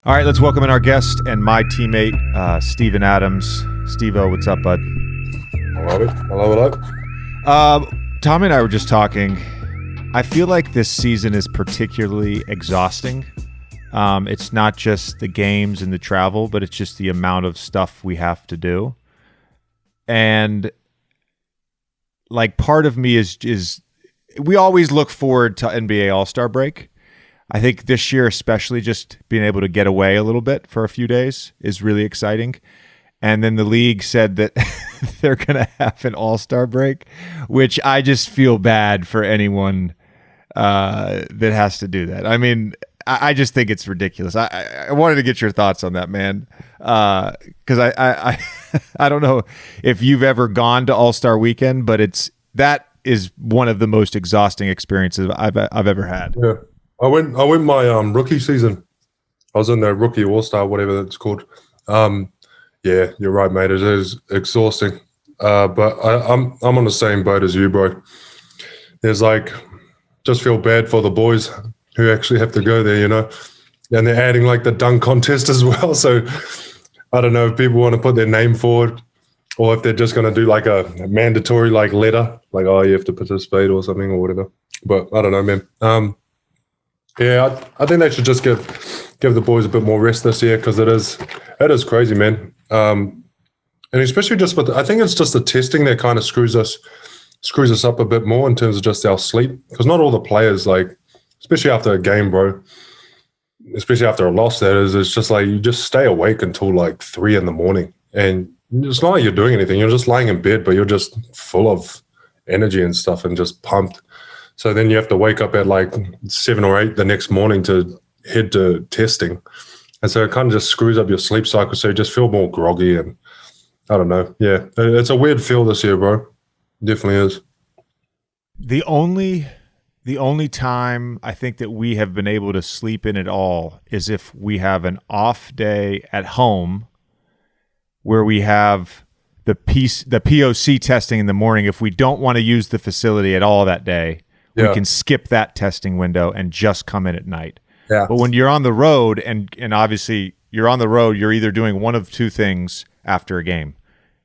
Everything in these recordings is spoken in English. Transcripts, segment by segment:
All right, let's welcome in our guest and my teammate, Steven Adams. Steve-O, what's up, bud? Hello. Tommy and I were just talking. I feel like this season is particularly exhausting. It's not just the games and the travel, but it's just the amount of stuff we have to do. And like part of me is we always look forward to NBA All-Star break. I think this year, especially just being able to get away a little bit for a few days is really exciting. And then the league said that they're going to have an all-star break, which I just feel bad for anyone that has to do that. I mean, I just think it's ridiculous. I wanted to get your thoughts on that, man, because I don't know if you've ever gone to All-Star Weekend, but that is one of the most exhausting experiences I've ever had. Yeah. I went my rookie season. I was in the rookie all-star, whatever it's called. Yeah, you're right, mate. It is exhausting. But I'm on the same boat as you, bro. There's just feel bad for the boys who actually have to go there, you know. And they're adding the dunk contest as well. So I don't know if people want to put their name forward or if they're just going to do a mandatory letter, oh, you have to participate or something or whatever. But I don't know, man. Yeah, I think they should just give the boys a bit more rest this year because it is crazy, man. And especially just I think it's just the testing that kind of screws us up a bit more in terms of just our sleep, because not all the players, especially after a game, bro, especially after a loss, that is, it's just you just stay awake until 3 a.m, and it's not like you're doing anything. You're just lying in bed, but you're just full of energy and stuff and just pumped. So then you have to wake up at 7 or 8 the next morning to head to testing. And so it kind of just screws up your sleep cycle. So you just feel more groggy and I don't know. Yeah, it's a weird feel this year, bro. It definitely is. The only time I think that we have been able to sleep in at all is if we have an off day at home where we have the POC testing in the morning. If we don't want to use the facility at all that day, we can skip that testing window and just come in at night. Yeah. But when you're on the road, and obviously you're on the road, you're either doing one of two things after a game.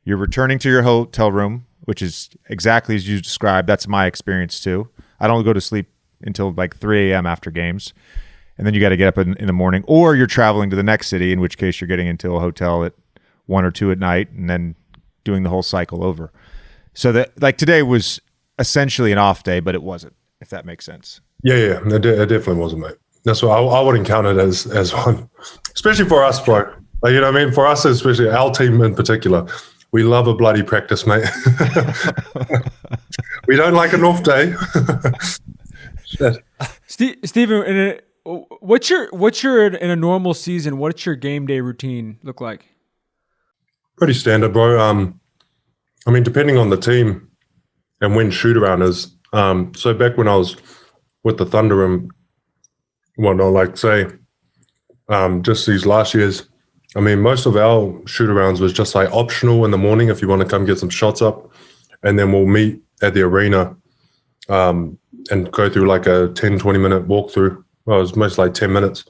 You're returning to your hotel room, which is exactly as you described. That's my experience too. I don't go to sleep until 3 a.m. after games. And then you got to get up in the morning. Or you're traveling to the next city, in which case you're getting into a hotel at 1 or 2 at night and then doing the whole cycle over. So that today was essentially an off day, but it wasn't, if that makes sense. Yeah, it definitely wasn't, mate. That's what I wouldn't count it as one, especially for us, bro. You know what I mean? For us, especially our team in particular, we love a bloody practice, mate. We don't like an off day. Steven, what's your in a normal season? What's your game day routine look like? Pretty standard, bro. I mean, depending on the team and when shoot around is. So back when I was with the Thunder and whatnot, just these last years, I mean, most of our shoot-arounds was just optional in the morning if you want to come get some shots up, and then we'll meet at the arena and go through a 10-20 minute walkthrough. Well, it was mostly 10 minutes,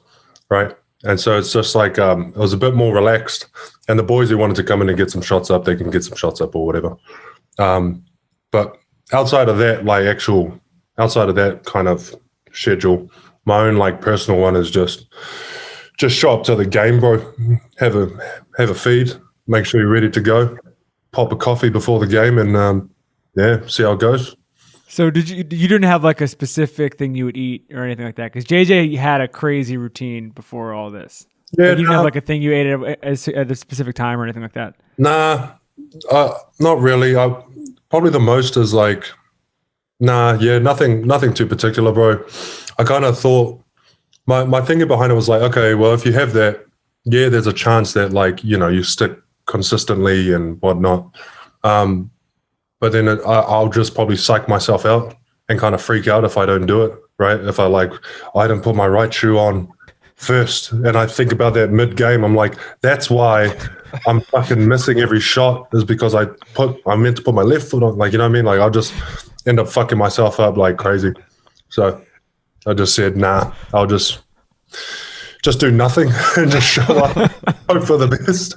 right? And so it's just it was a bit more relaxed, and the boys who wanted to come in and get some shots up, they can get some shots up or whatever. But outside of that, outside of that kind of schedule, my own personal one is just show up to the game, bro. Have a feed, make sure you're ready to go. Pop a coffee before the game, and see how it goes. So you didn't have a specific thing you would eat or anything like that? Because JJ had a crazy routine before all this. Yeah, you didn't have a thing you ate at a specific time or anything like that? Nah, not really. Probably the most is nothing too particular, bro. I kind of thought my thinking behind it was okay, well, if you have that, yeah, there's a chance that you stick consistently and whatnot. But then I'll just probably psych myself out and kind of freak out if I don't do it, right? If I didn't put my right shoe on first, and I think about that mid-game, I'm that's why I'm fucking missing every shot, is because I meant to put my left foot on, you know what I mean? I'll just end up fucking myself up like crazy. So I just said, nah, I'll just just do nothing and just show up, hope for the best.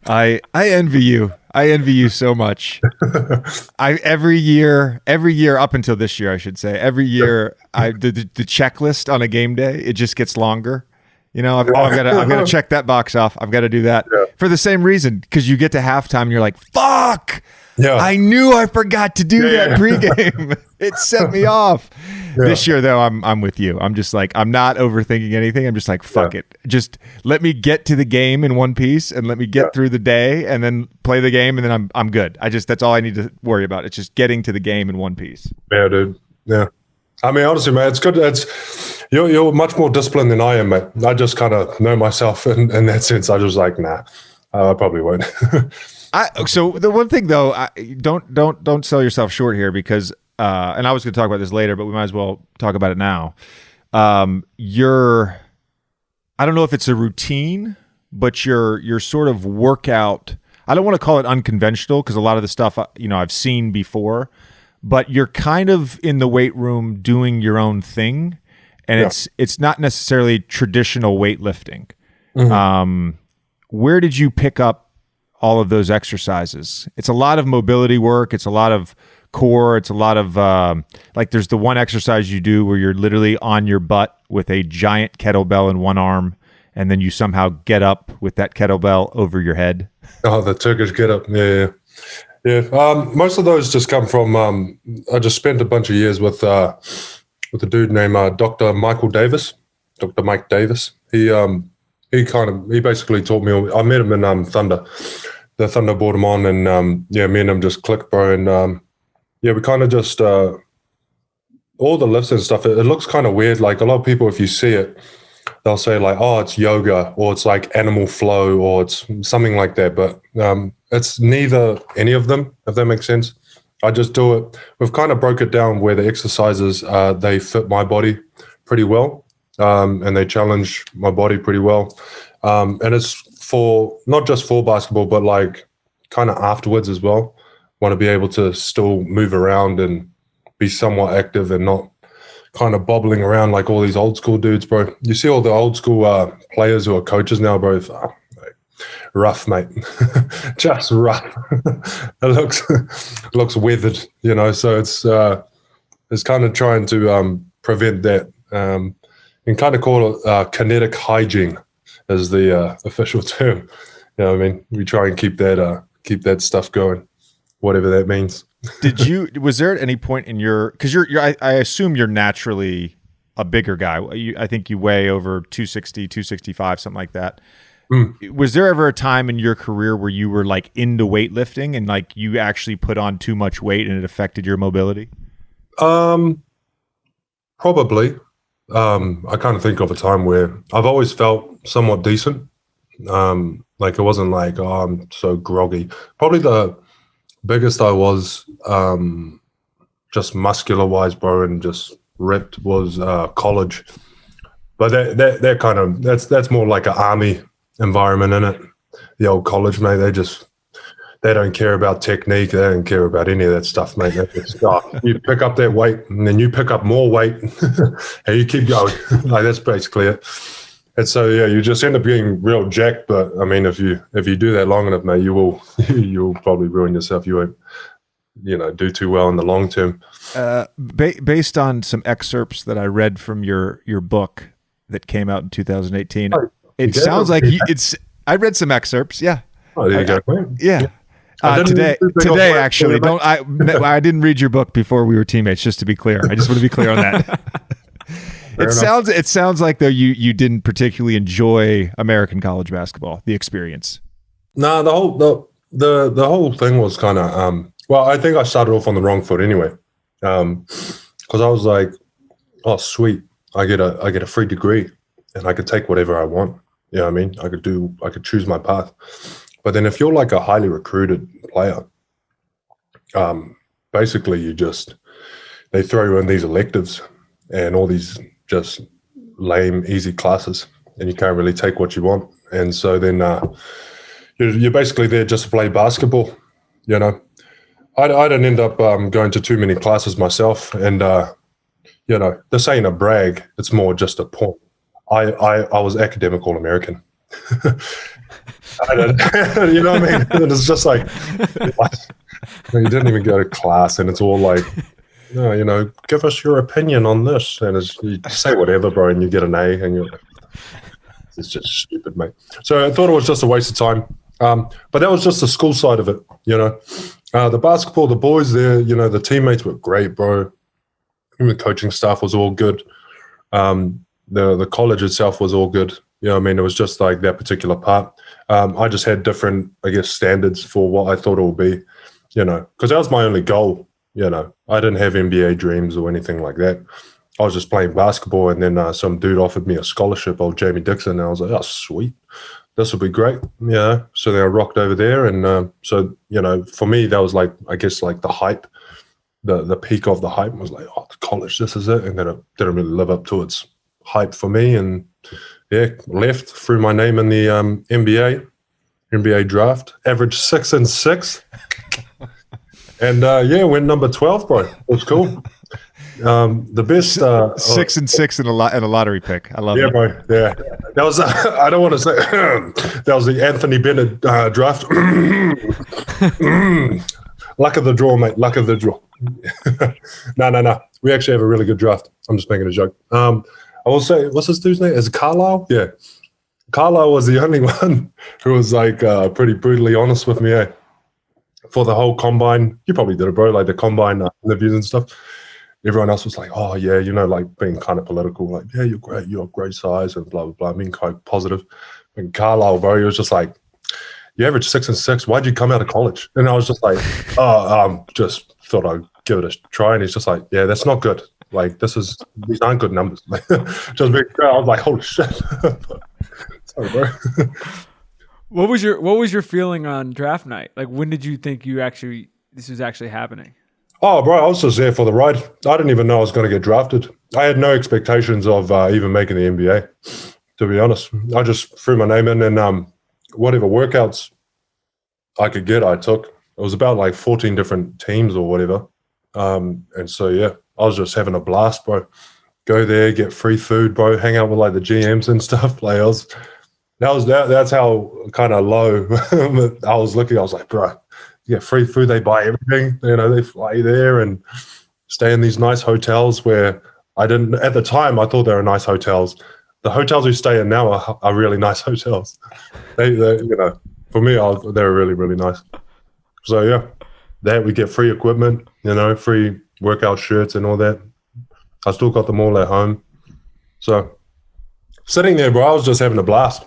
I envy you. I envy you so much. Every year up until this year, I should say, every year the checklist on a game day, it just gets longer. You know, I've got to check that box off. I've got to do that for the same reason, because you get to halftime and you're like, fuck. Yeah. I knew I forgot to do that pregame. It set me off. Yeah. This year, though, I'm with you. I'm just like, I'm not overthinking anything. I'm just like, fuck it. Just let me get to the game in one piece and let me get through the day and then play the game, and then I'm good. That's all I need to worry about. It's just getting to the game in one piece. Yeah, dude. Yeah. I mean, honestly, man, it's good. You're much more disciplined than I am, mate. I just kind of know myself in that sense. I just like, nah, I probably won't. So the one thing though, don't sell yourself short here, because and I was going to talk about this later, but we might as well talk about it now. I don't know if it's a routine, but your sort of workout, I don't want to call it unconventional, because a lot of the stuff I've seen before, but you're kind of in the weight room doing your own thing, and it's not necessarily traditional weightlifting. Mm-hmm. Where did you pick up all of those exercises? It's a lot of mobility work. It's a lot of core. It's a lot of there's the one exercise you do where you're literally on your butt with a giant kettlebell in one arm, and then you somehow get up with that kettlebell over your head. Oh, the Turkish get up. Yeah. Most of those just come from, I just spent a bunch of years with a dude named Dr. Michael Davis, Dr. Mike Davis. He basically taught me. I met him in Thunder. The Thunder brought him on, and me and him just clicked, bro. And we kind of just all the lifts and stuff. It looks kind of weird. Like, a lot of people, if you see it, they'll say like, "Oh, it's yoga," or "It's like animal flow," or it's something like that. But it's neither any of them, if that makes sense. I just do it. We've kind of broke it down where the exercises they fit my body pretty well. And they challenge my body pretty well. And it's for not just for basketball, but like kind of afterwards as well. Want to be able to still move around and be somewhat active and not kind of bobbling around like all these old school dudes, bro. You see all the old school players who are coaches now, bro. Rough, mate. Just rough. It looks weathered, so it's kind of trying to prevent that. And kind of call it kinetic hygiene as the official term. I mean, we try and keep that stuff going, whatever that means. Was there at any point in because I assume you're naturally a bigger guy. I think you weigh over 260, 265, something like that. Was there ever a time in your career where you were like into weightlifting and like you actually put on too much weight and it affected your mobility? Probably. I kind of think of a time where I've always felt somewhat decent. Like, it wasn't like, oh, I'm so groggy. Probably the biggest I was, just muscular wise, bro, and just ripped was college. But that kind of that's more like an army environment, in it. The old college, mate. They don't care about technique. They don't care about any of that stuff, mate. You pick up that weight, and then you pick up more weight, and you keep going. Like, that's basically it. And so, you just end up getting real jacked. But I mean, if you do that long enough, mate, you'll probably ruin yourself. You won't, do too well in the long term. Based on some excerpts that I read from your book that came out in 2018, it sounds like I read some excerpts. Yeah. Oh, there you go. Yeah. Today actually. I didn't read your book before we were teammates, just to be clear. I just want to be clear on that. It sounds like though you didn't particularly enjoy American college basketball, the experience. No, the whole thing was kind of well, I think I started off on the wrong foot anyway. Because I was like, oh sweet, I get a free degree and I could take whatever I want. You know what I mean? I could choose my path. But then if you're like a highly recruited player, basically they throw you in these electives and all these just lame, easy classes, and you can't really take what you want. And so then you're basically there just to play basketball, I didn't end up going to too many classes myself. And, this ain't a brag. It's more just a point. I was academic All-American. I don't, you know what I mean? And it's just like, you didn't even go to class, and it's all like, no, you know, give us your opinion on this, and you say whatever, bro, and you get an A, and you're like, it's just stupid, mate. So I thought it was just a waste of time. But that was just the school side of it, you know. The basketball, the boys there, you know, the teammates were great, bro. The coaching staff was all good. The college itself was all good. You know what I mean? It was just like that particular part. I just had different, I guess, standards for what I thought it would be, you know, because that was my only goal, you know. I didn't have NBA dreams or anything like that. I was just playing basketball, and then some dude offered me a scholarship, old Jamie Dixon, and I was like, oh, sweet. This will be great. Yeah. So then I rocked over there. And so, you know, for me, that was like, I guess, like the hype, the peak of the hype was like, oh, college, this is it. And then it didn't really live up to its hype for me. And yeah, left, threw my name in the NBA draft, averaged 6 and 6. And yeah, went number 12, bro. It was cool. The best 6 and 6 in a lottery pick. I love it. Yeah, bro. Yeah, that was. I don't want to say that was the Anthony Bennett draft. Luck of the draw, mate. Luck of the draw. No. We actually have a really good draft. I'm just making a joke. I will say, what's this dude's name? Is it Carlisle? Yeah, Carlisle was the only one who was like pretty brutally honest with me. For the whole combine, you probably did it, bro. Like the combine interviews and stuff. Everyone else was like, oh, yeah, you know, like being kind of political, like, yeah, you're great, you're great size, and blah, blah, blah, being quite positive. And Carlisle, bro, he was just like, you average 6 and 6, why'd you come out of college? And I was just like, just thought I'd give it a try. And he's just like, yeah, that's not good. Like, these aren't good numbers. Just big, I was like, holy shit. Sorry, bro. What was your feeling on draft night? Like, when did you think this was actually happening? Oh, bro, I was just there for the ride. I didn't even know I was going to get drafted. I had no expectations of even making the NBA, to be honest. I just threw my name in, and whatever workouts I could get, I took. It was about like 14 different teams or whatever. And so, yeah, I was just having a blast, bro. Go there, get free food, bro, hang out with like the GMs and stuff. Like that's how kind of low I was looking. I was like, bro, you get free food, they buy everything, you know, they fly there and stay in these nice hotels where at the time, I thought they were nice hotels. The hotels we stay in now are really nice hotels. They you know, for me, they're really, really nice. So yeah, we get free equipment, you know, free workout shirts and all that. I still got them all at home. So sitting there, bro, I was just having a blast.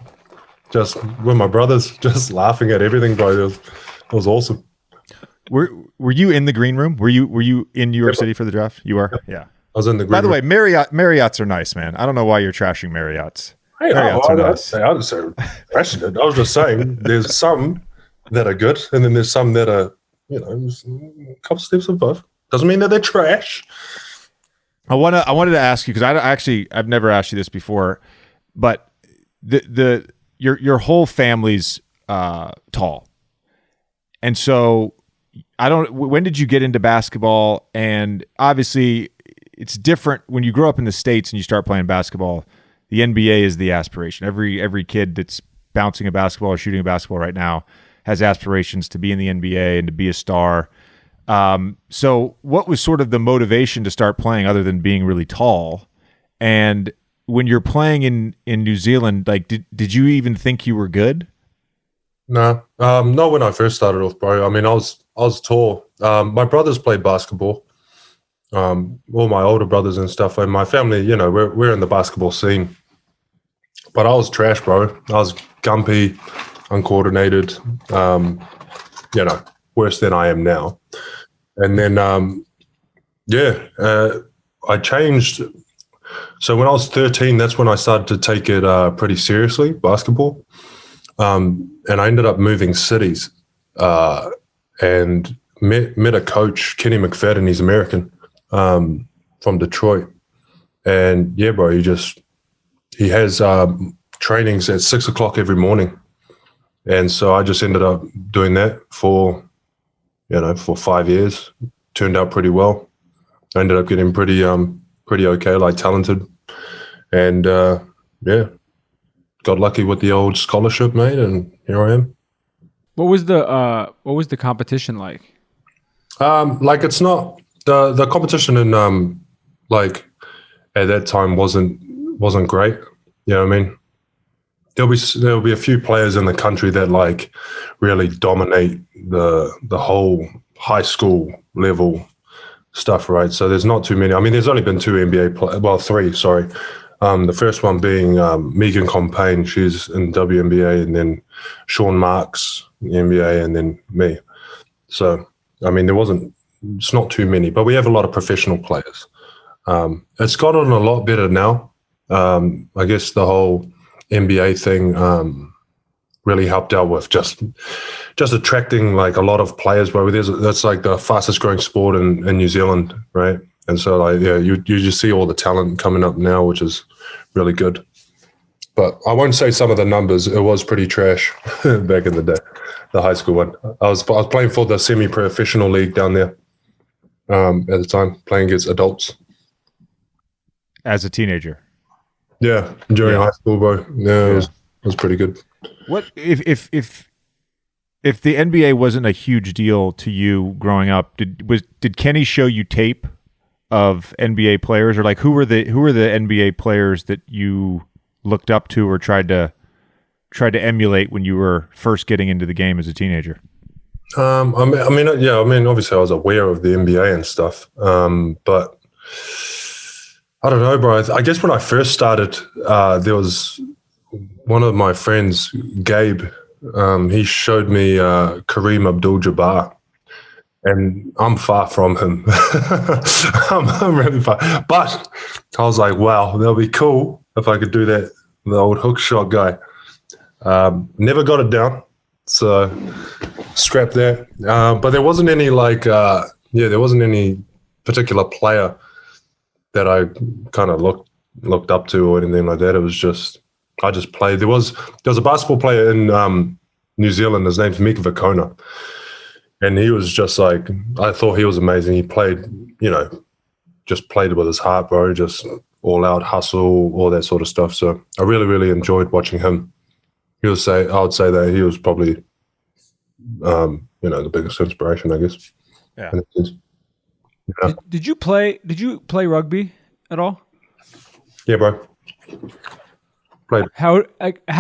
Just with my brothers, just laughing at everything, bro. It was awesome. Were you in the green room? Were you in New York City for the draft? You were? Yeah. I was in the green room. By the way, Marriott's are nice, man. I don't know why you're trashing Marriott's. Hey, Marriott's are nice. I didn't say trashing it. I was just saying there's some that are good, and then there's some that are, you know, a couple steps above. Doesn't mean that they're trash. I wanted to ask you, because I've never asked you this before, but your whole family's tall, and so when did you get into basketball? And obviously, it's different when you grow up in the States and you start playing basketball. The NBA is the aspiration. Every kid that's bouncing a basketball or shooting a basketball right now has aspirations to be in the NBA and to be a star. So what was sort of the motivation to start playing other than being really tall? And when you're playing in New Zealand, like, did you even think you were good? No, not when I first started off, bro. I mean, I was tall. My brothers played basketball. All my older brothers and stuff, and my family, you know, we're in the basketball scene. But I was trash, bro. I was gumpy, uncoordinated, you know, worse than I am now. And then, I changed. So when I was 13, that's when I started to take it pretty seriously, basketball. And I ended up moving cities and met a coach, Kenny McFadden. He's American, from Detroit. And yeah, bro, he has trainings at 6 o'clock every morning. And so I just ended up doing that for 5 years. Turned out pretty well. I ended up getting pretty okay, like talented. And yeah, got lucky with the old scholarship, mate, and here I am. What was the competition like? Like it's not the competition in like at that time wasn't great. You know what I mean? There'll be a few players in the country that like really dominate the whole high school level stuff, right? So there's not too many. I mean, there's only been two NBA players, well, three, sorry. The first one being Megan Compain, she's in WNBA, and then Sean Marks, the NBA, and then me. So, I mean, it's not too many, but we have a lot of professional players. It's gotten a lot better now. I guess the whole NBA thing really helped out with just attracting like a lot of players. But that's like the fastest growing sport in New Zealand, right? And so like you just see all the talent coming up now, which is really good. But I won't say some of the numbers. It was pretty trash back in the day, the high school one. I was playing for the semi-professional league down there at the time, playing against adults. As a teenager. Yeah, during high school, bro. Yeah, it was pretty good. What if the NBA wasn't a huge deal to you growing up? Did Kenny show you tape of NBA players, or like who were the NBA players that you looked up to or tried to emulate when you were first getting into the game as a teenager? I mean, obviously I was aware of the NBA and stuff, but I don't know, bro. I guess when I first started, there was one of my friends, Gabe. He showed me Kareem Abdul-Jabbar, and I'm far from him. I'm really far. But I was like, wow, that'll be cool if I could do that, the old hook shot guy. Never got it down, so scrap that. But there wasn't any there wasn't any particular player that I kind of looked up to or anything like that. It was just I just played. There was a basketball player in New Zealand. His name's Mick Vicona, and he was just like, I thought he was amazing. He played, just played with his heart, bro. Just all out hustle, all that sort of stuff. So I really, really enjoyed watching him. I would say that he was probably, the biggest inspiration, I guess. Yeah. Yeah. Did you play rugby at all? Yeah, bro. Played. How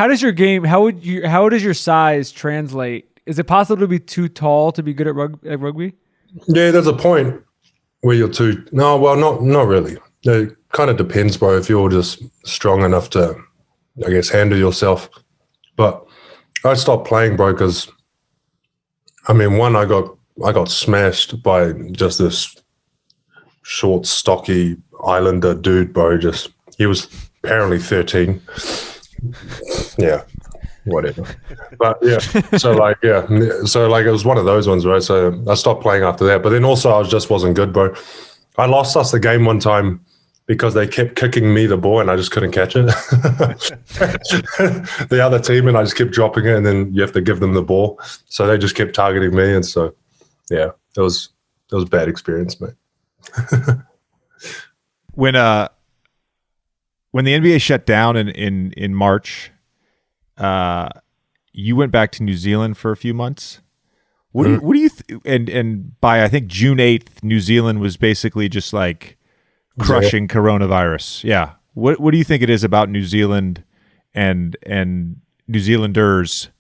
does your game? How does your size translate? Is it possible to be too tall to be good at rugby? Yeah, there's a point where you're too. No, well, not really. It kind of depends, bro. If you're just strong enough to, I guess, handle yourself. But I stopped playing, bro, because I mean, one, I got smashed by just this short, stocky Islander dude, bro. He was apparently 13. Yeah, whatever. But yeah, so it was one of those ones, right? So I stopped playing after that. But then also I just wasn't good, bro. I lost us the game one time because they kept kicking me the ball and I just couldn't catch it. The other team, and I just kept dropping it, and then you have to give them the ball. So they just kept targeting me, and so yeah, it was a bad experience, mate. When the NBA shut down in March, you went back to New Zealand for a few months. What do you and by I think June 8th, New Zealand was basically just like crushing coronavirus. Yeah. What do you think it is about New Zealand and New Zealanders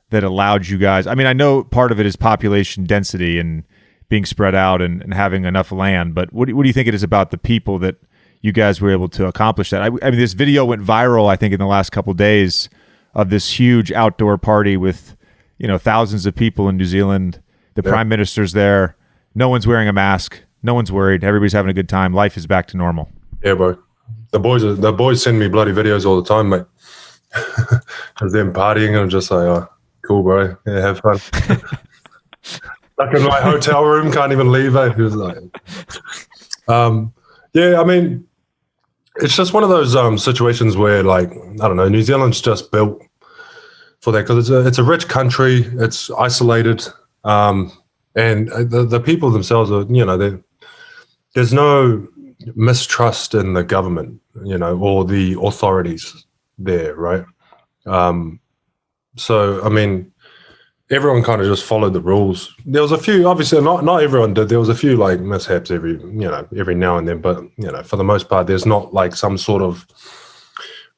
that allowed you guys? I mean, I know part of it is population density and being spread out and having enough land, but what do you think it is about the people that you guys were able to accomplish that? I mean, this video went viral, I think, in the last couple of days of this huge outdoor party with, thousands of people in New Zealand. The Prime Minister's there. No one's wearing a mask. No one's worried. Everybody's having a good time. Life is back to normal. Yeah, bro. The boys send me bloody videos all the time, mate. Of them partying, and I'm just like, oh, cool, bro. Yeah, have fun. Stuck in my hotel room, can't even leave. It was like, yeah, I mean, it's just one of those situations where, like, I don't know, New Zealand's just built for that because it's a rich country. It's isolated, and the people themselves are, there's no mistrust in the government, or the authorities. there, right? So I mean, everyone kind of just followed the rules. There was a few, obviously, not everyone did. There was a few like mishaps every now and then, but for the most part, there's not like some sort of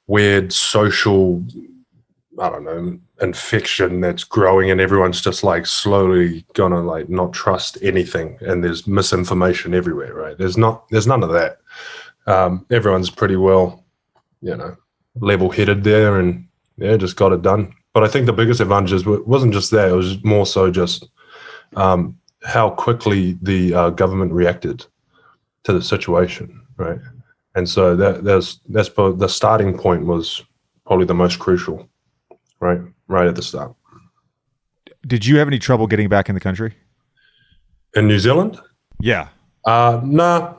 weird social, I don't know, infection that's growing, and everyone's just like slowly gonna like not trust anything, and there's misinformation everywhere, right? There's none of that. Everyone's pretty well, level-headed there, and just got it done. But I think the biggest advantage wasn't just that; it was more so just how quickly the government reacted to the situation, right? And so that's the starting point was probably the most crucial, right at the start. Did you have any trouble getting back in the country? In New Zealand? Yeah. No,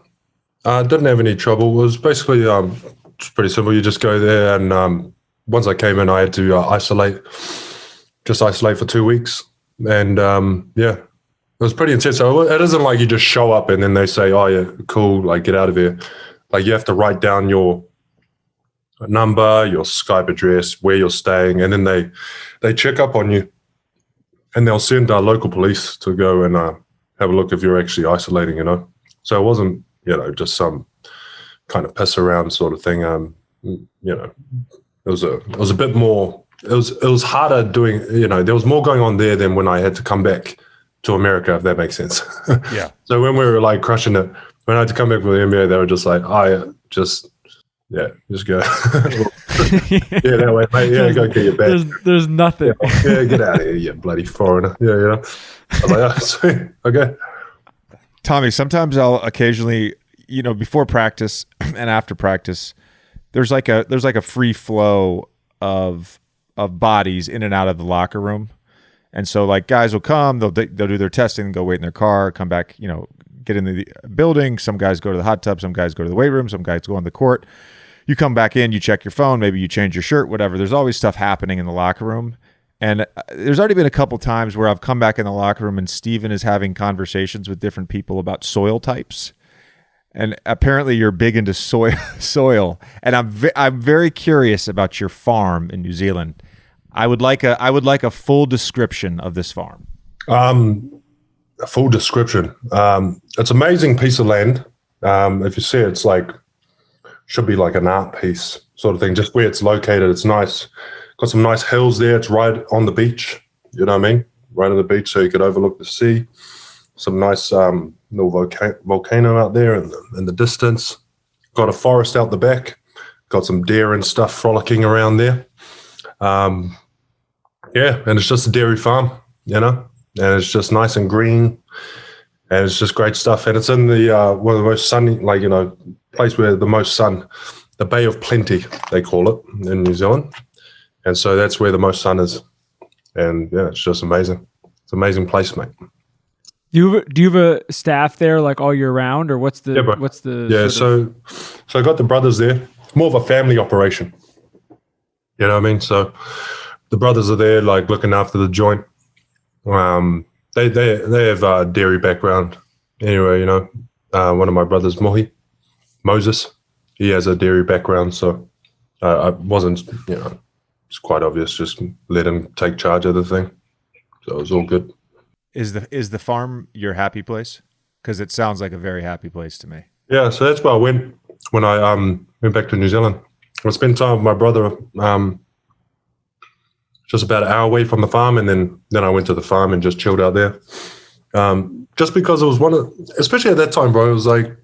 I didn't have any trouble. It was basically it's pretty simple. You just go there, and once I came in, I had to isolate for 2 weeks. And it was pretty intense. So it isn't like you just show up and then they say, oh, yeah, cool, like get out of here. Like you have to write down your number, your Skype address, where you're staying, and then they check up on you, and they'll send our local police to go and have a look if you're actually isolating, So it wasn't, just some kind of piss around sort of thing. It was a bit more. It was harder doing. There was more going on there than when I had to come back to America, if that makes sense. Yeah. So when we were like crushing it, when I had to come back for the NBA, they were just like, just go. Yeah, that way, mate. Yeah, go get your bag. There's nothing. Yeah, get out of here, you bloody foreigner. Yeah. I was like, oh, sweet. Okay. Tommy, sometimes I'll occasionally, before practice and after practice, there's like a free flow of bodies in and out of the locker room. And so like guys will come, they'll do their testing, go wait in their car, come back, get in the building. Some guys go to the hot tub, some guys go to the weight room, some guys go on the court. You come back in, you check your phone, maybe you change your shirt, whatever. There's always stuff happening in the locker room. And there's already been a couple times where I've come back in the locker room and Steven is having conversations with different people about soil types. And apparently you're big into soil. And I'm very curious about your farm in New Zealand. I would like a full description of this farm. A full description. It's an amazing piece of land. If you see it, it's like should be like an art piece sort of thing. Just where it's located, it's nice. Got some nice hills there. It's right on the beach. You know what I mean? Right on the beach, so you could overlook the sea. Some nice little volcano out there in the distance. Got a forest out the back. Got some deer and stuff frolicking around there. And it's just a dairy farm, and it's just nice and green, and it's just great stuff. And it's in the one of the most sunny, place where the most sun, the Bay of Plenty, they call it in New Zealand. And so that's where the most sun is. And it's just amazing. It's an amazing place, mate. Do you have a staff there like all year round, or what's the so I got the brothers there. More of a family operation. You know what I mean? So the brothers are there, like looking after the joint. They have a dairy background. Anyway, one of my brothers, Moses, he has a dairy background. So I wasn't, it's quite obvious. Just let him take charge of the thing. So it was all good. Is the farm your happy place? Because it sounds like a very happy place to me. Yeah, so that's where I went when I went back to New Zealand. I spent time with my brother, just about an hour away from the farm, and then I went to the farm and just chilled out there. Just because it was especially at that time, bro, it was like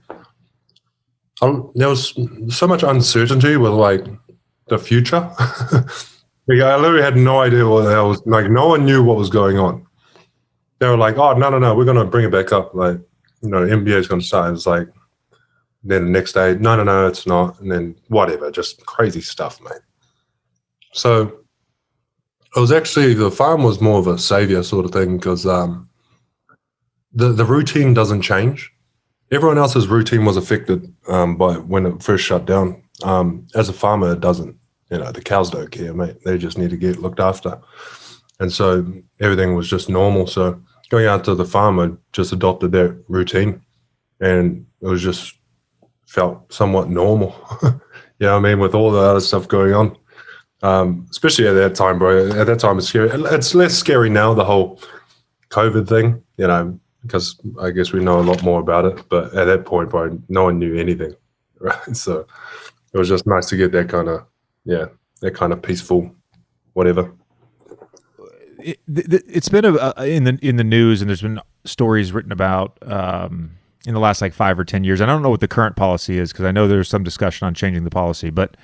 there was so much uncertainty with like the future. Like, I literally had no idea what the hell was, like no one knew what was going on. They were like, oh, no, we're going to bring it back up. Like, NBA is going to start. It's like, then the next day, no, it's not. And then whatever, just crazy stuff, mate. So it was actually, the farm was more of a savior sort of thing because the routine doesn't change. Everyone else's routine was affected by when it first shut down. As a farmer, it doesn't. The cows don't care, mate. They just need to get looked after. And so everything was just normal. So going out to the farm, I just adopted that routine, and it was just felt somewhat normal. You know what I mean? With all the other stuff going on. Especially at that time, bro. At that time, it's scary. It's less scary now, the whole COVID thing, because I guess we know a lot more about it. But at that point, bro, no one knew anything, right? So it was just nice to get that kind of peaceful, whatever. It's been in the news, and there's been stories written about in the last like 5 or 10 years. I don't know what the current policy is because I know there's some discussion on changing the policy, but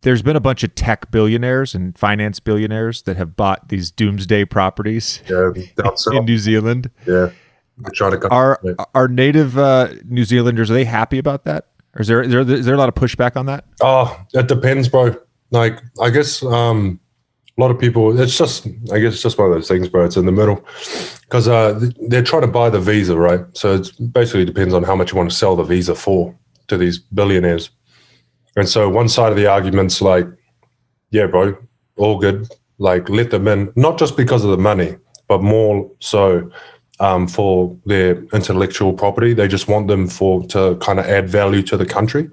there's been a bunch of tech billionaires and finance billionaires that have bought these doomsday properties in New Zealand. Yeah, are native New Zealanders, are they happy about that? Or is there a lot of pushback on that? Oh, it depends, bro. Like, I guess a lot of people, it's just one of those things, bro. It's in the middle because they're trying to buy the visa, right? So it basically depends on how much you want to sell the visa for to these billionaires. And so one side of the argument's like, yeah, bro, all good. Like, let them in, not just because of the money, but more so for their intellectual property. They just want them to kind of add value to the country.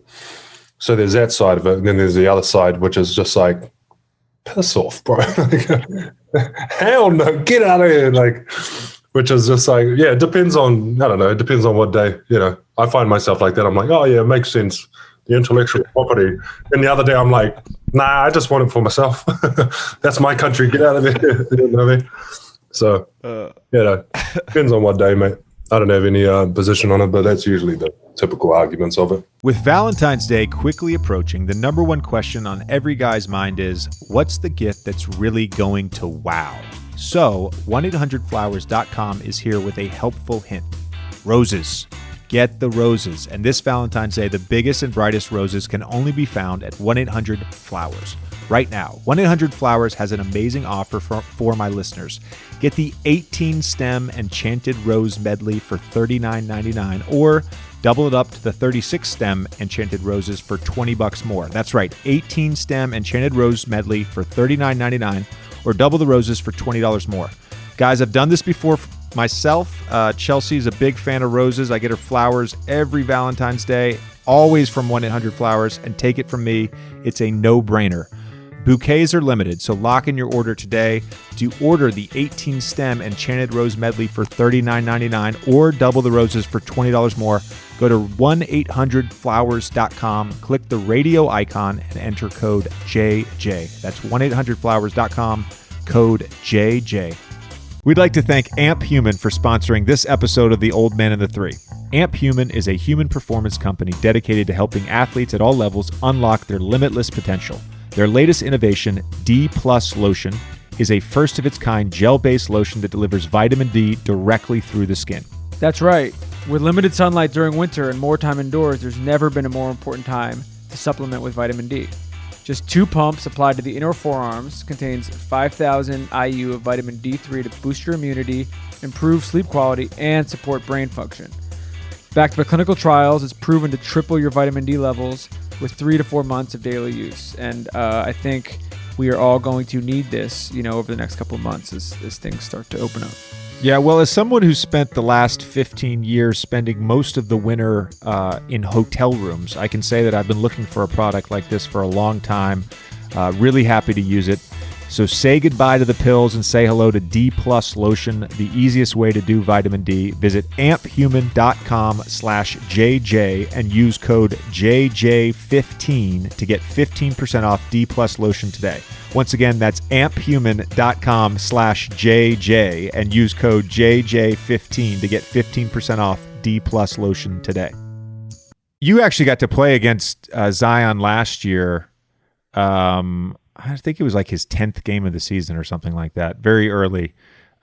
So there's that side of it. And then there's the other side, which is just like, piss off, bro. Hell no, get out of here. Like, which is just like, yeah, it depends on, I don't know, it depends on what day, I find myself like that. I'm like, oh yeah, it makes sense. The intellectual property. And the other day I'm like, nah, I just want it for myself. That's my country. Get out of it. You know what I mean? So, depends on what day, mate. I don't have any position on it, but that's usually the typical arguments of it. With Valentine's Day quickly approaching, the number one question on every guy's mind is, what's the gift that's really going to wow? So, 1-800-Flowers.com is here with a helpful hint. Roses. Get the roses. And this Valentine's Day, the biggest and brightest roses can only be found at 1-800-Flowers. Right now, 1-800-Flowers has an amazing offer for my listeners. Get the 18-stem Enchanted Rose Medley for $39.99 or double it up to the 36-stem Enchanted Roses for $20 more. That's right, 18-stem Enchanted Rose Medley for $39.99 or double the roses for $20 more. Guys, I've done this before myself. Chelsea's a big fan of roses. I get her flowers every Valentine's Day, always from 1-800-Flowers, and take it from me, it's a no-brainer. Bouquets are limited, so lock in your order today. To order the 18-stem Enchanted Rose Medley for $39.99 or double the roses for $20 more, go to 1-800-Flowers.com, click the radio icon, and enter code JJ. That's 1-800-Flowers.com, code JJ. We'd like to thank Amp Human for sponsoring this episode of The Old Man and the Three. Amp Human is a human performance company dedicated to helping athletes at all levels unlock their limitless potential. Their latest innovation, D+ Lotion, is a first-of-its-kind gel-based lotion that delivers vitamin D directly through the skin. That's right. With limited sunlight during winter and more time indoors, there's never been a more important time to supplement with vitamin D. Just 2 pumps applied to the inner forearms, contains 5,000 IU of vitamin D3 to boost your immunity, improve sleep quality, and support brain function. Backed by clinical trials, it's proven to triple your vitamin D levels with 3 to 4 months of daily use. And I think we are all going to need this, over the next couple of months as things start to open up. Yeah, well, as someone who's spent the last 15 years spending most of the winter in hotel rooms, I can say that I've been looking for a product like this for a long time. Really happy to use it. So say goodbye to the pills and say hello to D+ Lotion, the easiest way to do vitamin D. Visit amphuman.com/JJ and use code JJ15 to get 15% off D+ Lotion today. Once again, that's amphuman.com/JJ and use code JJ15 to get 15% off D+ Lotion today. You actually got to play against Zion last year. I think it was like his 10th game of the season or something like that, very early.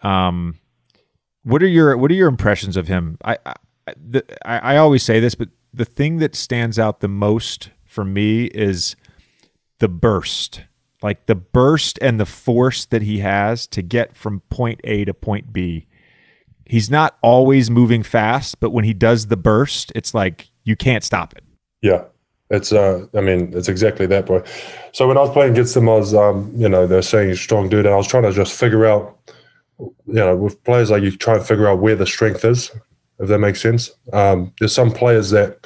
What are your impressions of him? I always say this, but the thing that stands out the most for me is the burst. Like the burst and the force that he has to get from point A to point B. He's not always moving fast, but when he does the burst, it's like you can't stop it. Yeah. It's it's exactly that, boy. So when I was playing against them, I was, they're saying he's a strong dude, and I was trying to just figure out, with players, like you try and figure out where the strength is, if that makes sense. There's some players that,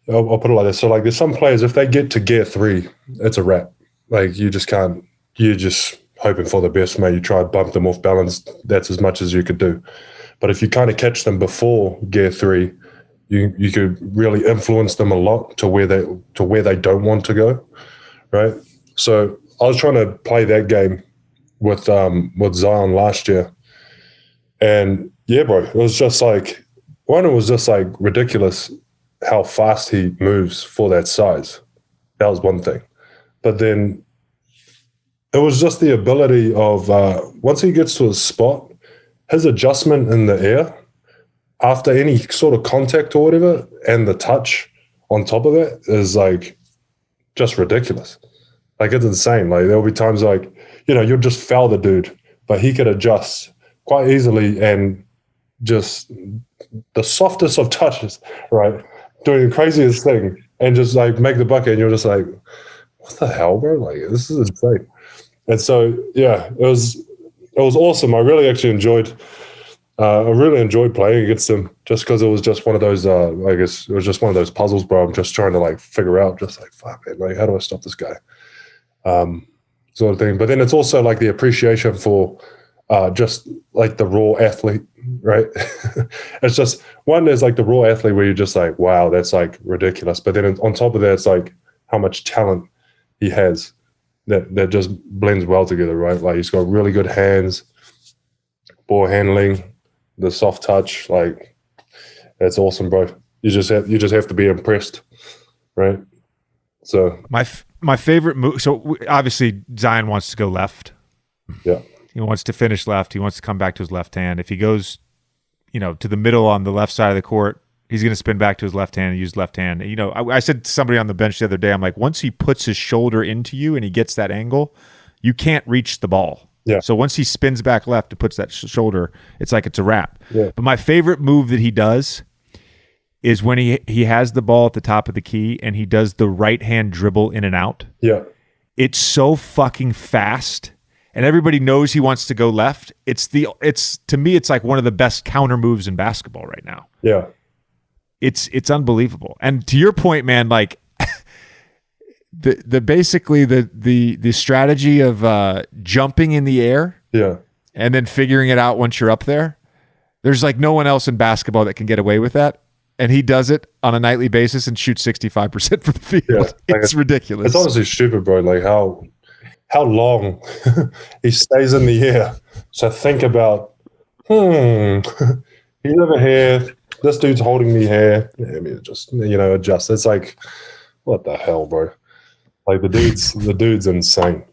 I'll put it like this. So like there's some players, if they get to gear 3, it's a wrap. Like you just can't, you're just hoping for the best, mate. You try to bump them off balance. That's as much as you could do. But if you kind of catch them before gear 3, you could really influence them a lot to where they don't want to go, right? So I was trying to play that game with Zion last year, and yeah, bro, it was just like it was just like ridiculous how fast he moves for that size. That was one thing, but then it was just the ability of once he gets to a spot, his adjustment in the air after any sort of contact or whatever, and the touch on top of it is like just ridiculous. Like it's insane. Like there'll be times like, you'll just foul the dude, but he could adjust quite easily and just the softest of touches, right? Doing the craziest thing and just like make the bucket, and you're just like, what the hell, bro? Like this is insane. And so yeah, it was awesome. I really actually enjoyed playing against him just because it was just one of those, I guess it was just one of those puzzles, bro. I'm just trying to like figure out just like, fuck man, like how do I stop this guy? Sort of thing. But then it's also like the appreciation for just like the raw athlete, right? It's just there's like the raw athlete where you're just like, wow, that's like ridiculous. But then on top of that, it's like how much talent he has that just blends well together, right? Like he's got really good hands, ball handling, the soft touch, like that's awesome, bro. You just have to be impressed, right? So my favorite move. So obviously Zion wants to go left. Yeah, he wants to finish left. He wants to come back to his left hand. If he goes, to the middle on the left side of the court, he's going to spin back to his left hand and use left hand. I said to somebody on the bench the other day, I'm like, once he puts his shoulder into you and he gets that angle, you can't reach the ball. Yeah. So once he spins back left and puts that shoulder, it's like it's a wrap. Yeah. But my favorite move that he does is when he has the ball at the top of the key and he does the right hand dribble in and out. Yeah. It's so fucking fast, and everybody knows he wants to go left. It's to me, it's like one of the best counter moves in basketball right now. Yeah. It's unbelievable. And to your point, man, like basically the strategy of jumping in the air, yeah, and then figuring it out once you're up there. There's like no one else in basketball that can get away with that, and he does it on a nightly basis and shoots 65% from the field. Yeah, like it's ridiculous. It's honestly stupid, bro. Like how long he stays in the air. So think about, he's over here. This dude's holding me here. Yeah, I mean, just adjust. It's like, what the hell, bro? Like the dude's insane.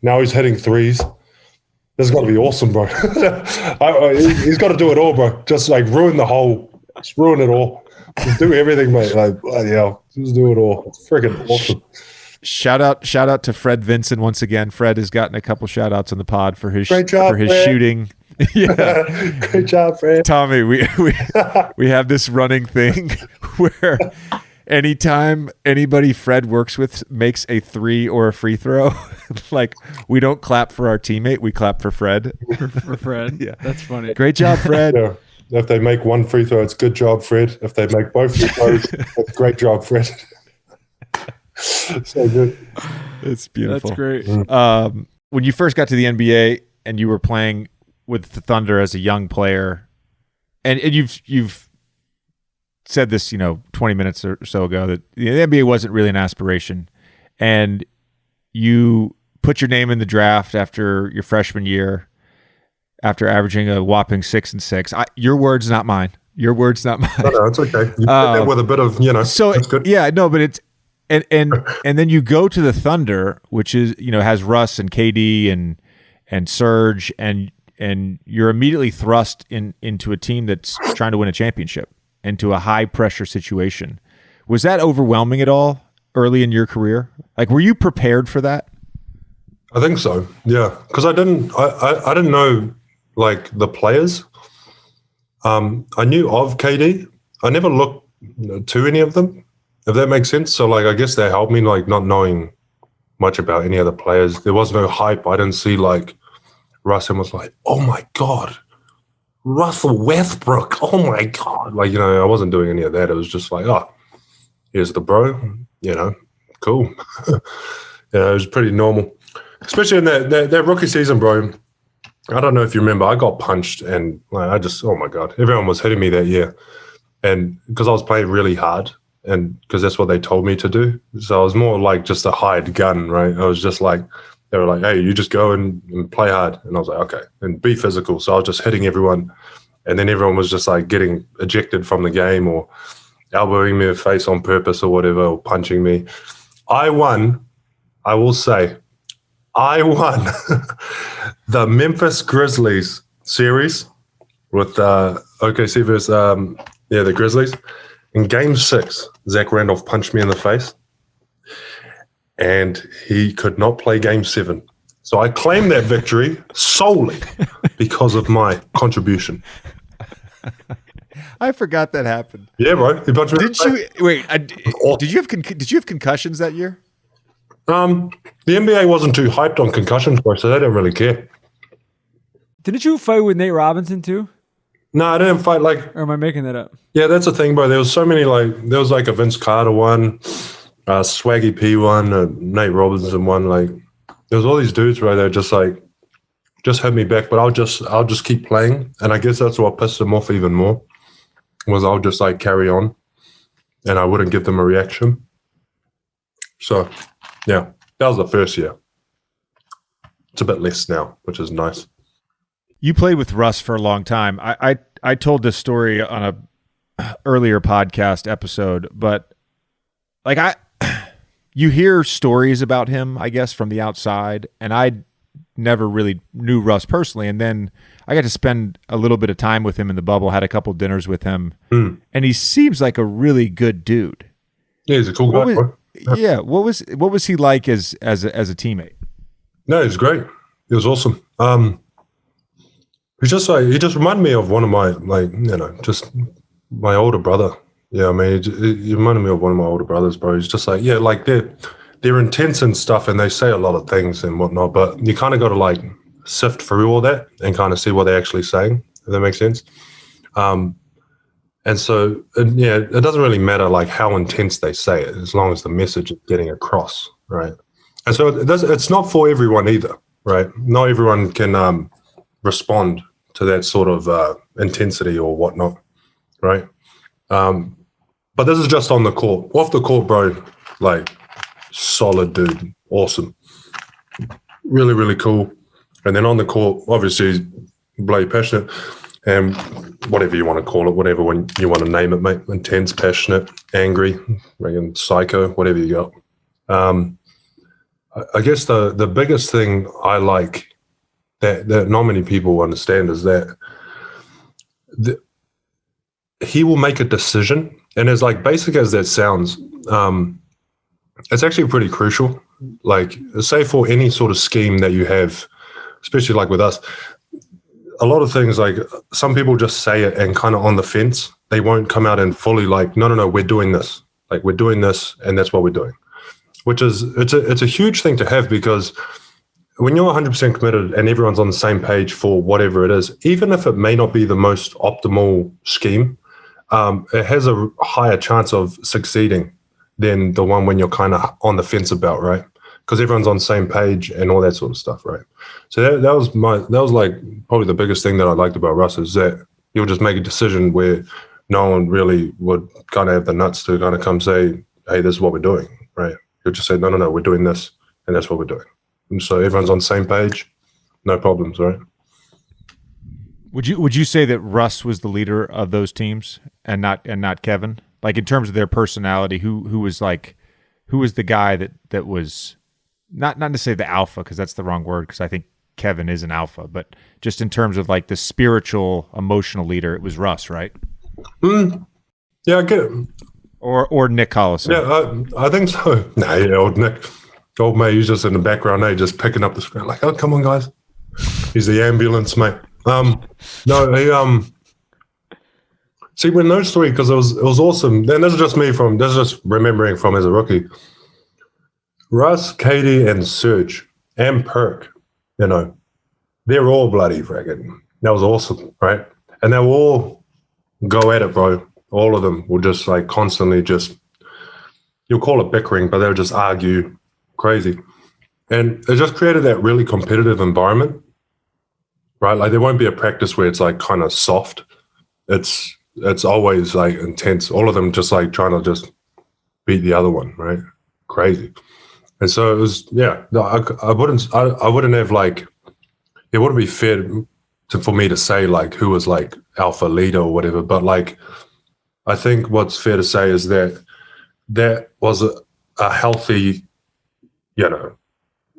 Now he's hitting threes. This has got to be awesome, bro. He's got to do it all, bro. Just like ruin the whole, just ruin it all. Just do everything, mate. Like, yeah, just do it all. It's freaking awesome. Shout out to Fred Vinson once again. Fred has gotten a couple shout outs on the pod for his Great job, Fred. Shooting. Yeah. Great job, Fred. Tommy, we have this running thing where anytime anybody Fred works with makes a 3 or a free throw, like we don't clap for our teammate, we clap for Fred. For Fred. Yeah. That's funny. Great job, Fred. Yeah. If they make one free throw, it's good job, Fred. If they make both free throws, it's great job, Fred. So good. It's beautiful. That's great. When you first got to the NBA and you were playing with the Thunder as a young player, and you've said this, 20 minutes or so ago, that the NBA wasn't really an aspiration, and you put your name in the draft after your freshman year, after averaging a whopping 6 and 6. Your words, not mine. Your words, not mine. No, it's okay. You did that with a bit of, So that's good. Yeah, no, but it's and then you go to the Thunder, which is has Russ and KD and Serge, and you're immediately thrust into a team that's trying to win a championship, into a high pressure situation. Was that overwhelming at all early in your career? Like, were you prepared for that? I think so. Yeah, because I didn't know like the players. I knew of KD. I never looked to any of them, if that makes sense. So like, I guess that helped me, like not knowing much about any other players. There was no hype. I didn't see like Russ and was like, oh my God, Russell Westbrook. Oh my God. Like, I wasn't doing any of that. It was just like, oh, here's the bro, cool. It was pretty normal, especially in that rookie season, bro. I don't know if you remember, I got punched and oh my God, everyone was hitting me that year. And because I was playing really hard and because that's what they told me to do. So I was more like just a hired gun, right? I was just like, they were like, hey, you just go and play hard. And I was like, okay, and be physical. So I was just hitting everyone. And then everyone was just like getting ejected from the game or elbowing me in the face on purpose or whatever, or punching me. I won, I will say, the Memphis Grizzlies series with OKC versus the Grizzlies. In Game 6, Zach Randolph punched me in the face, and he could not play Game 7. So I claim that victory solely because of my contribution. I forgot that happened. Yeah, bro. He punched me. Did you wait? Did you have concussions that year? The NBA wasn't too hyped on concussions, bro, so they didn't really care. Didn't you fight with Nate Robinson too? No, I didn't fight Or am I making that up? Yeah, that's the thing, bro. There was so many there was like a Vince Carter one, Swaggy P one, Nate Robinson one. Like there was all these dudes, bro. They were just like, just hit me back, but I'll just keep playing. And I guess that's what pissed them off even more. Was I'll just like carry on, and I wouldn't give them a reaction. So, yeah, that was the first year. It's a bit less now, which is nice. You played with Russ for a long time. I told this story on a earlier podcast episode, but like you hear stories about him, I guess, from the outside, and I never really knew Russ personally. And then I got to spend a little bit of time with him in the bubble, had a couple dinners with him, and he seems like a really good dude. Yeah, he's a cool guy. Yeah, what was he like as a teammate? No, he's great. He was awesome. He just reminded me of one of my just my older brother. Yeah, I mean, he reminded me of one of my older brothers, bro. He's just like, yeah, like they're intense and stuff, and they say a lot of things and whatnot, but you kind of got to like sift through all that and kind of see what they're actually saying. If that makes sense. And so, it doesn't really matter like how intense they say it, as long as the message is getting across, right? And so it's not for everyone either, right? Not everyone can respond to that sort of intensity or whatnot, right? But this is just on the court. Off the court, bro, like solid dude, awesome, really, really cool. And then on the court, obviously, he's bloody passionate. And whatever you want to call it, whatever when you want to name it, mate. Intense, passionate, angry, psycho, whatever you got. I guess the biggest thing I like that not many people understand is that he will make a decision, and as like basic as that sounds, it's actually pretty crucial. Like, say for any sort of scheme that you have, especially like with us. A lot of things, like some people just say it and kind of on the fence. They won't come out and fully like, no, we're doing this. Like we're doing this and that's what we're doing, which is, it's a huge thing to have, because when you're 100% committed and everyone's on the same page for whatever it is, even if it may not be the most optimal scheme, it has a higher chance of succeeding than the one when you're kind of on the fence about, right? Because everyone's on the same page and all that sort of stuff, right? So that was like probably the biggest thing that I liked about Russ, is that he'll just make a decision where no one really would kind of have the nuts to kind of come say, hey, this is what we're doing, right? He'll just say, no, we're doing this, and that's what we're doing. And so everyone's on the same page, no problems, right? Would you say that Russ was the leader of those teams and not Kevin? Like in terms of their personality, who was the guy that was not to say the alpha, because that's the wrong word, because I think Kevin is an alpha, but just in terms of like the spiritual, emotional leader, it was Russ, right? Yeah, I get it. Or Nick Collison. Yeah, I think so. Old Nick, old mate, he's just in the background, just picking up the screen, like, oh, come on, guys. He's the ambulance, mate. See, when those three, because it was awesome. Then this is just remembering from as a rookie. Russ, Katie, and Serge, and Perk, they're all bloody fragging. That was awesome, right? And they will all go at it, bro. All of them will just like constantly just you'll call it bickering, but they'll just argue crazy. And it just created that really competitive environment, right? Like there won't be a practice where it's like kind of soft. It's always like intense. All of them just like trying to just beat the other one, right? Crazy. And so it was, no, I wouldn't have like, it wouldn't be fair for me to say like who was like alpha leader or whatever, but like, I think what's fair to say is that was a healthy,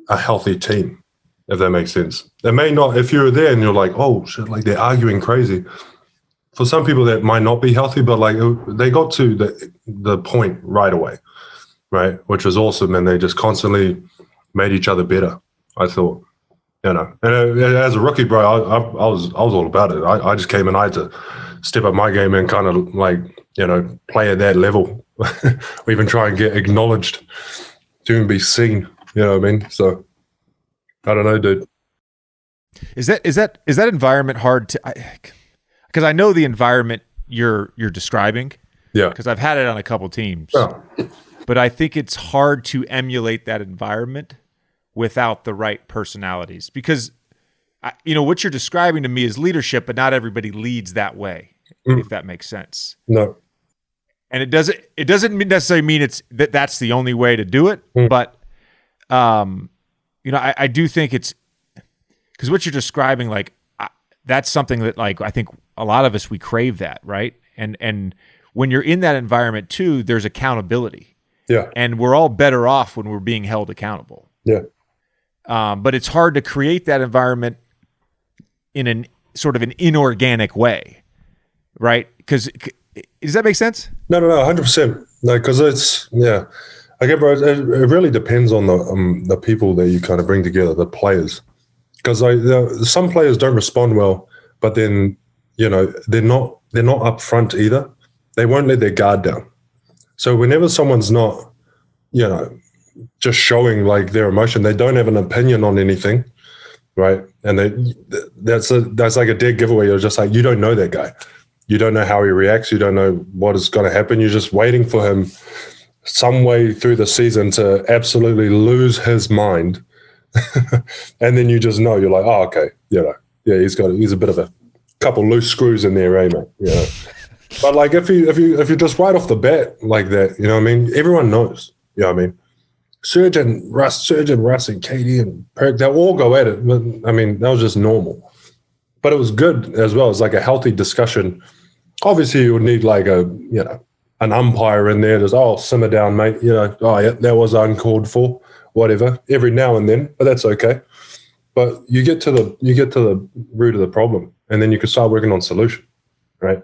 a healthy team, if that makes sense. It may not, if you're there and you're like, oh shit, like they're arguing crazy. For some people that might not be healthy, but like they got to the point right away, right? Which was awesome. And they just constantly made each other better, I thought, And as a rookie, bro, I was all about it. I just came and I had to step up my game and kind of like, play at that level, or even try and get acknowledged to even be seen. You know what I mean? So I don't know, dude. Is that environment hard to? Because I know the environment you're describing. Yeah. Because I've had it on a couple teams. Yeah. But I think it's hard to emulate that environment without the right personalities. Because what you're describing to me is leadership, but not everybody leads that way. If that makes sense. No. And it doesn't necessarily mean that's the only way to do it, but I do think it's because what you're describing, like that's something that like I think a lot of us, we crave that, right? And when you're in that environment too, there's accountability. Yeah. And we're all better off when we're being held accountable. Yeah. But it's hard to create that environment in an sort of an inorganic way, right? Because does that make sense? No, 100%. No, because Okay, bro. It really depends on the people that you kind of bring together, the players. Because some players don't respond well, but then they're not up front either. They won't let their guard down. So whenever someone's not, just showing like their emotion, they don't have an opinion on anything, right? And that's like a dead giveaway. You're just like, you don't know that guy. You don't know how he reacts. You don't know what is going to happen. You're just waiting for him some way through the season to absolutely lose his mind. And then you just know, you're like, oh, okay. He's a bit of a couple loose screws in there, mate? But like if you just right off the bat like that, you know what I mean? Everyone knows, you know what I mean? Serge and Russ and KD and Perk, they'll all go at it. But I mean, that was just normal. But it was good as well. It's like a healthy discussion. Obviously, you would need like an umpire in there. Just, simmer down, mate. That was uncalled for, whatever. Every now and then, but that's okay. But you get to the root of the problem, and then you can start working on solution, right?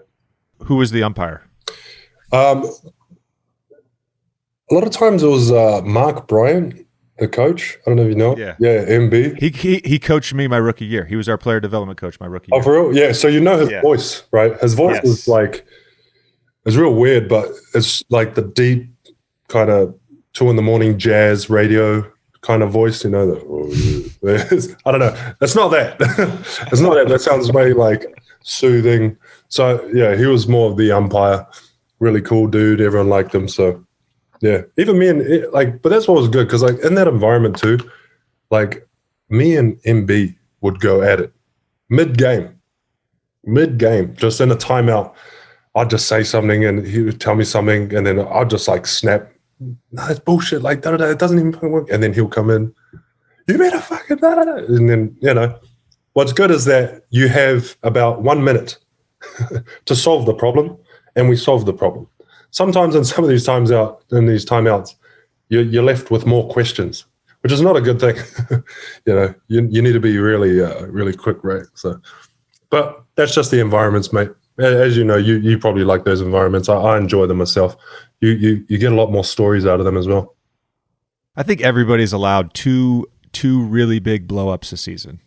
Who was the umpire? A lot of times it was Mark Bryant, the coach. I don't know if you know. Yeah, MB. He coached me my rookie year. He was our player development coach my rookie year. Oh, for real? Yeah. So his voice, right? His voice was like, it's real weird, but it's like the deep kind of 2 a.m. jazz radio kind of voice. I don't know. It's not that. It's not that. That sounds way like soothing. So yeah, he was more of the umpire. Really cool dude. Everyone liked him. So. Yeah, even me and but that's what was good because like in that environment too, like me and MB would go at it mid game, just in a timeout. I'd just say something and he would tell me something, and then I'd just like snap. No, it's bullshit. Like it doesn't even work. And then he'll come in. You better fucking and then what's good is that you have about 1 minute to solve the problem, and we solve the problem. Sometimes in some of these timeouts, you're left with more questions, which is not a good thing. You need to be really, really quick, right? So, but that's just the environments, mate. As you know, you probably like those environments. I enjoy them myself. You get a lot more stories out of them as well. I think everybody's allowed two really big blow-ups a season.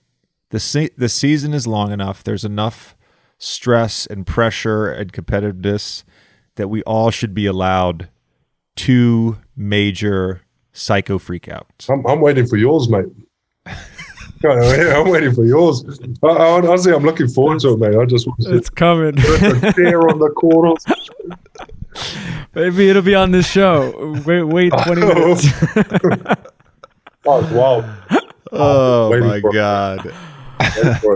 The season is long enough. There's enough stress and pressure and competitiveness that we all should be allowed 2 major psycho freakouts. I'm waiting for yours, mate. I'm waiting for yours. Honestly, I'm looking forward to it, mate. I just want to it's coming. There on the quarters. Maybe it'll be on this show. Wait 20 minutes. Oh, it's wild. Oh Waiting my for it. God.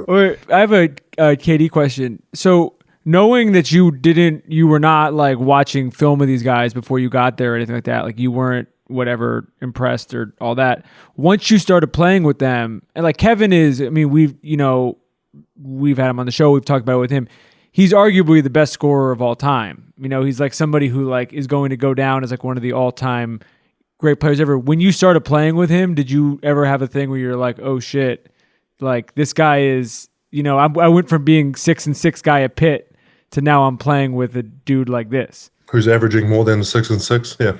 Wait, I have a KD question. So knowing that you were not like watching film of these guys before you got there or anything like that, like you weren't whatever impressed or all that. Once you started playing with them, and like Kevin is, I mean, we've had him on the show. We've talked about it with him. He's arguably the best scorer of all time. You know, he's like somebody who like is going to go down as like one of the all-time great players ever. When you started playing with him, did you ever have a thing where you're like, oh shit, like this guy is, you know, I went from being 6-6 guy at Pitt to now I'm playing with a dude like this. Who's averaging more than 6 and 6? Yeah.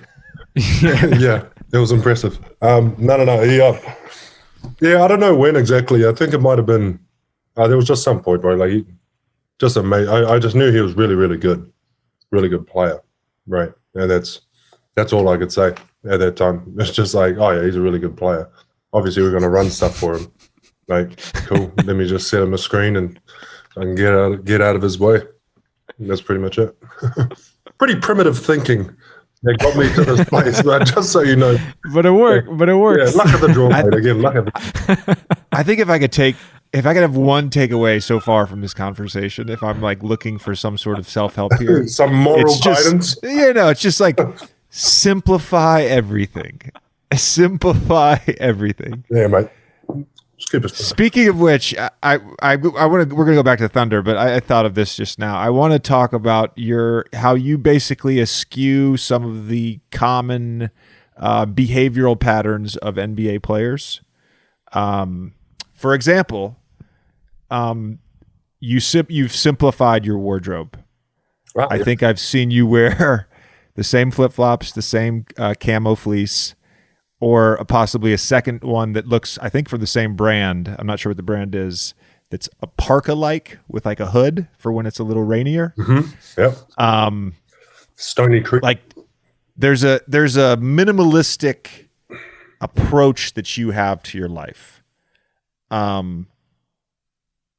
Yeah, it was impressive. No. Yeah, I don't know when exactly. I think it might have been, there was just some point, bro. Like, just amazing. I just knew he was really, really good player, right? And that's all I could say at that time. It's just like, oh yeah, he's a really good player. Obviously, we're going to run stuff for him. Like, cool. Let me just set him a screen and I can get out of his way. And that's pretty much it. Pretty primitive thinking that got me to this place, but just so you know. But it worked. Yeah, luck of the draw, mate. Again, luck of the I think if I could have one takeaway so far from this conversation, if I'm like looking for some sort of self-help here, some moral guidance. It's just like simplify everything. Simplify everything. Yeah, mate. Just keep it simple. Speaking of which, we're gonna go back to Thunder, but I thought of this just now. I want to talk about how you basically eschew some of the common behavioral patterns of NBA players. For example, you've simplified your wardrobe. Wow. I think I've seen you wear the same flip-flops, the same camo fleece, or possibly a second one that looks, I think, for the same brand. I'm not sure what the brand is. That's a parka-like with like a hood for when it's a little rainier. Mm-hmm. Yep. Stony Creek. Like there's a minimalistic approach that you have to your life.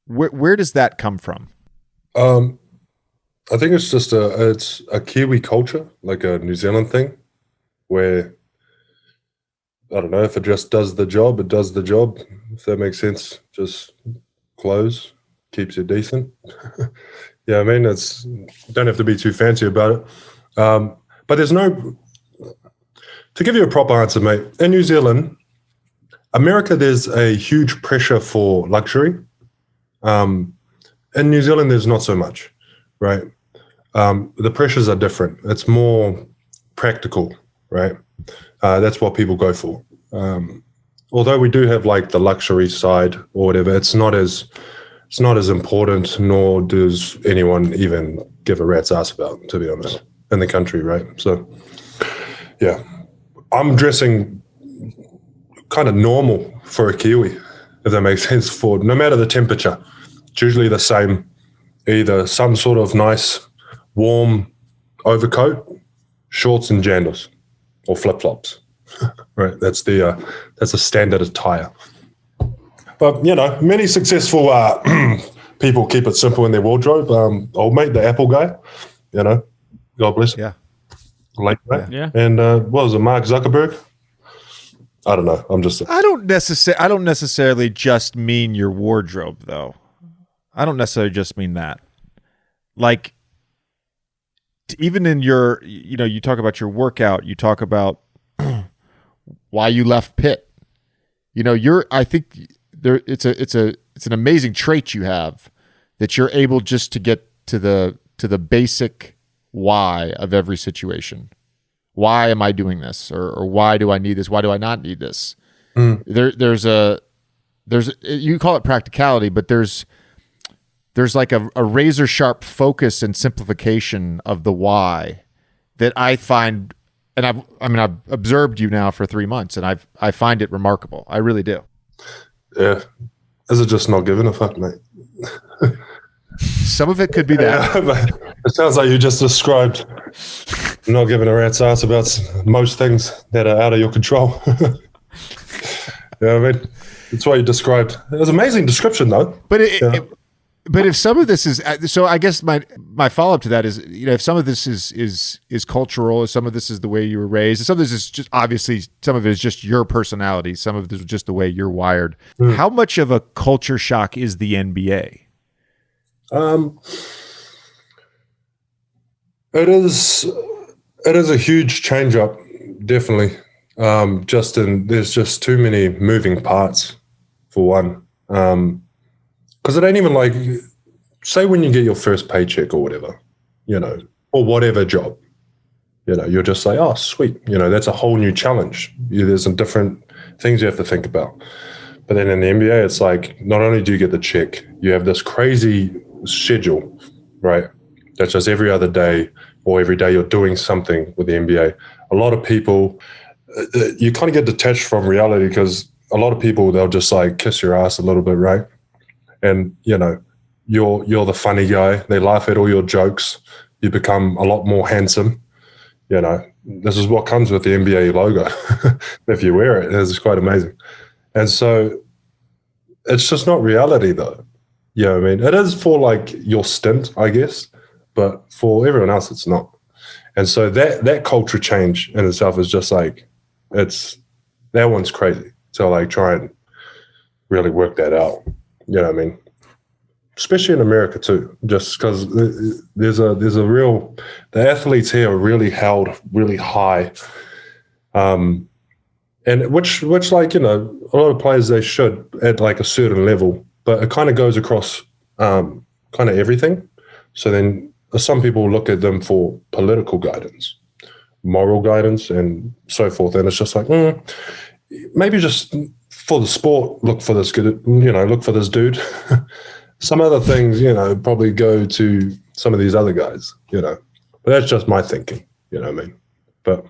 Where does that come from? I think it's just a Kiwi culture, like a New Zealand thing, where I don't know, if it just does the job, it does the job. If that makes sense, just clothes keeps you decent. Yeah, I mean, don't have to be too fancy about it. But there's no, to give you a proper answer, mate, in New Zealand, America, there's a huge pressure for luxury. In New Zealand, there's not so much, right? The pressures are different. It's more practical, right? That's what people go for. Although we do have like the luxury side or whatever, it's not as important, nor does anyone even give a rat's ass about, to be honest, in the country, right? So, yeah, I'm dressing kind of normal for a Kiwi, if that makes sense, for no matter the temperature. It's usually the same, either some sort of nice warm overcoat, shorts and jandals, or flip-flops. Right, that's a standard attire. But you know, many successful people keep it simple in their wardrobe. Old mate, the Apple guy, you know, God bless him. Yeah. Late mate. Yeah. And what was it, Mark Zuckerberg? I don't know. I don't necessarily just mean your wardrobe, though. I don't necessarily just mean that. Like, even in your, you talk about your workout, you talk about why you left Pitt. I think there it's an amazing trait you have, that you're able just to get to the basic why of every situation. Why am I doing this? Or why do I need this? Why do I not need this? There's you call it practicality, but there's like a razor sharp focus and simplification of the why that I find, and I've observed you now for 3 months, and I find it remarkable. I really do. Yeah. Is it just not giving a fuck, mate? Some of it could be that. Yeah, it sounds like you just described not giving a rat's ass about most things that are out of your control. Yeah, I mean, it's what you described. It was an amazing description, though. But But if some of this is so, I guess my follow up to that is, if some of this is cultural, if some of this is the way you were raised, some of this is just obviously some of it is just your personality, some of this is just the way you're wired. How much of a culture shock is the NBA? It is a huge change up, definitely. There's just too many moving parts for one. Because it ain't even like, say when you get your first paycheck or whatever, or whatever job, you're just like, oh, sweet. That's a whole new challenge. There's some different things you have to think about. But then in the NBA, it's like, not only do you get the check, you have this crazy schedule, right? That's just every other day or every day you're doing something with the NBA. A lot of people, you kind of get detached from reality because a lot of people, they'll just like kiss your ass a little bit, right? And, you're the funny guy. They laugh at all your jokes. You become a lot more handsome. This is what comes with the NBA logo. If you wear it, it's quite amazing. And so it's just not reality though. I mean, it is for like your stint, I guess, but for everyone else, it's not. And so that culture change in itself is just like, that one's crazy. So like try and really work that out. You know what I mean? Especially in America too, just because there's a real, the athletes here are really held really high. And which like, a lot of players, they should at like a certain level, but it kind of goes across kind of everything. So then some people look at them for political guidance, moral guidance, and so forth. And it's just like, maybe just for the sport, look for this good, look for this dude. Some other things, probably go to some of these other guys, But that's just my thinking, you know what I mean? But,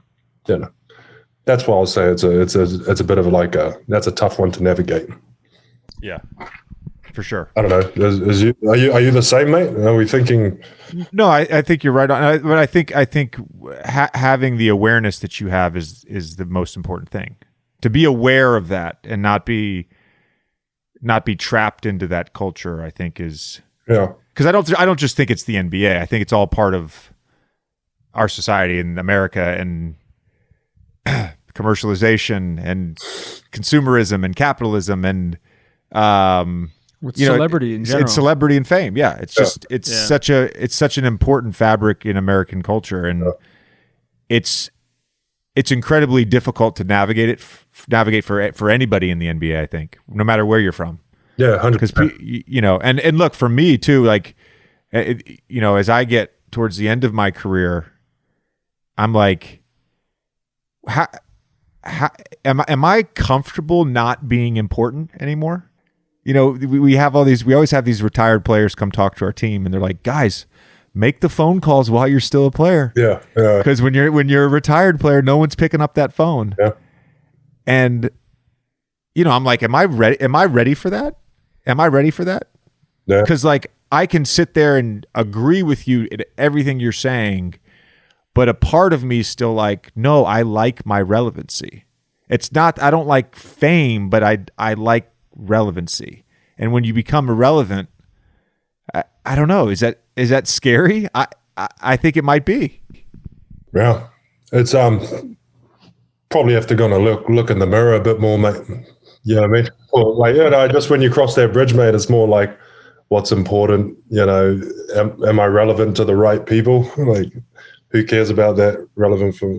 that's why I'll say it's a bit of that's a tough one to navigate. Yeah, for sure. I don't know. Are you the same, mate? Are we thinking? No, I think you're right on. But I think having the awareness that you have is the most important thing. To be aware of that and not be trapped into that culture, I think is because I don't just think it's the NBA. I think it's all part of our society in America and commercialization and consumerism and capitalism and with celebrity in general. It's celebrity and fame. Yeah, it's just such an important fabric in American culture, and it's incredibly difficult to navigate for anybody in the NBA. I think, no matter where you're from. Yeah, 100%. And look, for me too. Like, as I get towards the end of my career, I'm like, am I comfortable not being important anymore? We always have these retired players come talk to our team, and they're like, guys, make the phone calls while you're still a player. Yeah. Because when you're a retired player, no one's picking up that phone. Yeah. And I'm like, am I ready for that? Am I ready for that? Yeah. Because like I can sit there and agree with you in everything you're saying, but a part of me is still like, no, I like my relevancy. It's not, I don't like fame, but I like relevancy. And when you become irrelevant, I don't know. Is that scary? I think it might be. Yeah, it's probably have to go and look in the mirror a bit more, mate. You know what I mean? Or like, just when you cross that bridge, mate, it's more like, what's important? Am I relevant to the right people? Like, who cares about that? Relevant for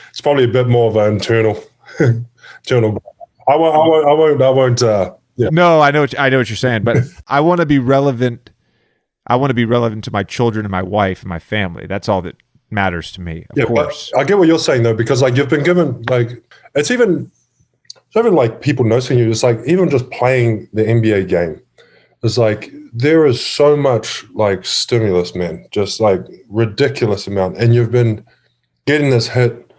it's probably a bit more of an internal. I won't. Yeah. No, I know what you're saying, but I want to be relevant. I want to be relevant to my children and my wife and my family. That's all that matters to me. Of course, I get what you're saying though, because like you've been given like it's even like people noticing you. It's like even just playing the NBA game. It's like there is so much like stimulus, man, just like ridiculous amount, and you've been getting this hit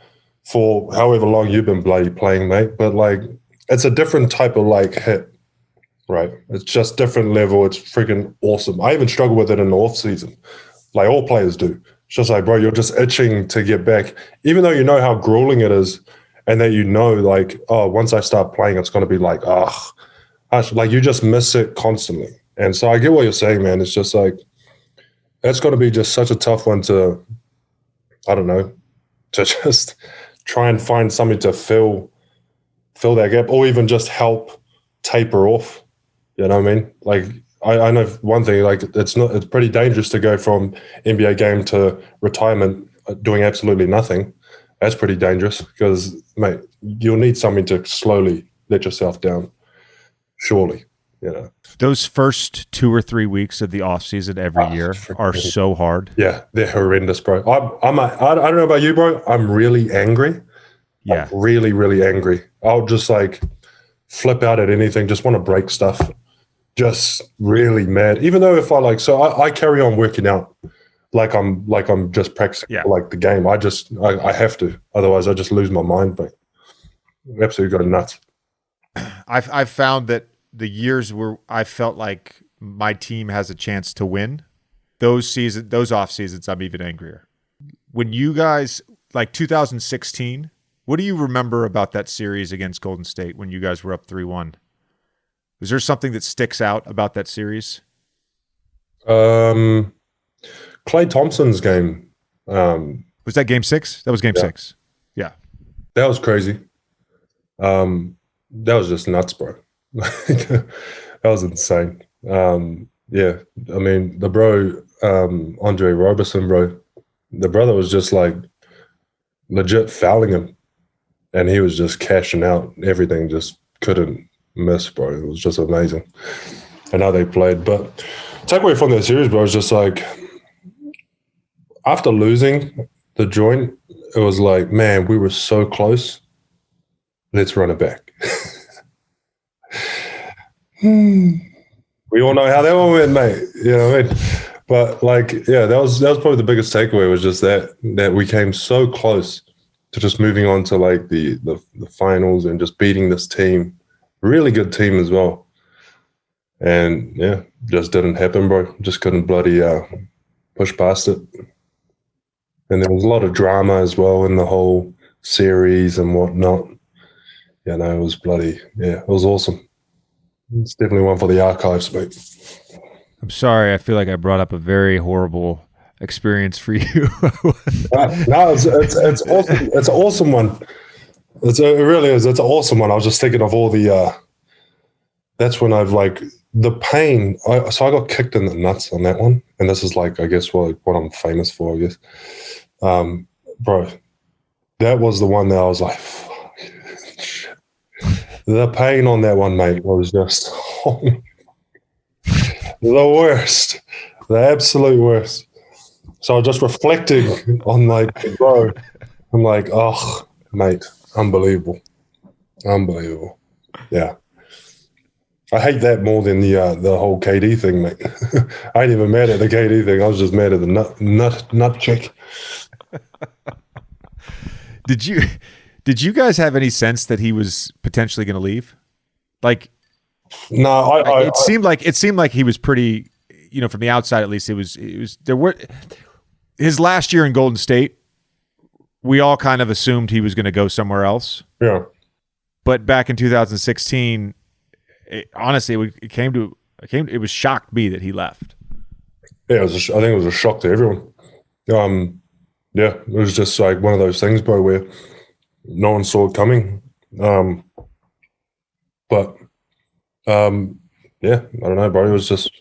for however long you've been bloody playing, mate. But like it's a different type of like hit. Right. It's just different level. It's freaking awesome. I even struggle with it in the off season. Like all players do. It's just like, bro, you're just itching to get back. Even though you know how grueling it is and that like, oh, once I start playing, it's going to be like, like you just miss it constantly. And so I get what you're saying, man. It's just like, that's going to be just such a tough one to, I don't know, to just try and find something to fill that gap, or even just help taper off. You know what I mean? Like, I know one thing, like it's pretty dangerous to go from NBA game to retirement doing absolutely nothing. That's pretty dangerous because, mate, you'll need something to slowly let yourself down. Surely, you know. Those first 2 or 3 weeks of the off season every year are so hard. Yeah, they're horrendous, bro. I don't know about you, bro. I'm really angry. Yeah, I'm really, really angry. I'll just like flip out at anything. Just want to break stuff. Just really mad. Even though if I carry on working out like I'm just practicing for like the game. I have to. Otherwise, I just lose my mind. But absolutely go nuts. I've found that the years where I felt like my team has a chance to win, those off seasons, I'm even angrier. When you guys, like 2016, what do you remember about that series against Golden State when you guys were up 3-1? Is there something that sticks out about that series? Klay Thompson's game. Was that game 6? That was game 6. Yeah. That was crazy. That was just nuts, bro. That was insane. Yeah. I mean, the bro, Andre Roberson, bro, the brother was just like legit fouling him. And he was just cashing out. Everything just couldn't miss, bro. It was just amazing. And how they played. But takeaway from that series, bro, is just like after losing the joint, it was like, man, we were so close. Let's run it back. We all know how that one went, mate. You know what I mean? But like, yeah, that was probably the biggest takeaway, was just that we came so close to just moving on to like the finals and just beating this team. Really good team as well. And yeah, just didn't happen, bro. Just couldn't bloody push past it. And there was a lot of drama as well in the whole series and whatnot. You know, it was it was awesome. It's definitely one for the archives, mate. I'm sorry. I feel like I brought up a very horrible experience for you. No, it's awesome. It's an awesome one. It really is. It's an awesome one. I was just thinking of all the. That's when I've like the pain. So I got kicked in the nuts on that one, and this is like, I guess what I'm famous for. I guess, bro, that was the one that I was like, fuck, shit. The pain on that one, mate, was just the worst, the absolute worst. So I was just reflecting on like, bro, I'm like, oh, mate, unbelievable. Yeah. I hate that more than the whole KD thing, mate. I ain't even mad at the KD thing. I was just mad at the nut chick. Did you guys have any sense that he was potentially going to leave? Like, no, it seemed like he was pretty, you know, from the outside at least. It was there were his last year in Golden State. We all kind of assumed he was going to go somewhere else. Yeah. But back in 2016, honestly, it was shocked me that he left. Yeah, I think it was a shock to everyone. Yeah, it was just like one of those things, bro, where no one saw it coming. Yeah, I don't know, bro. It was just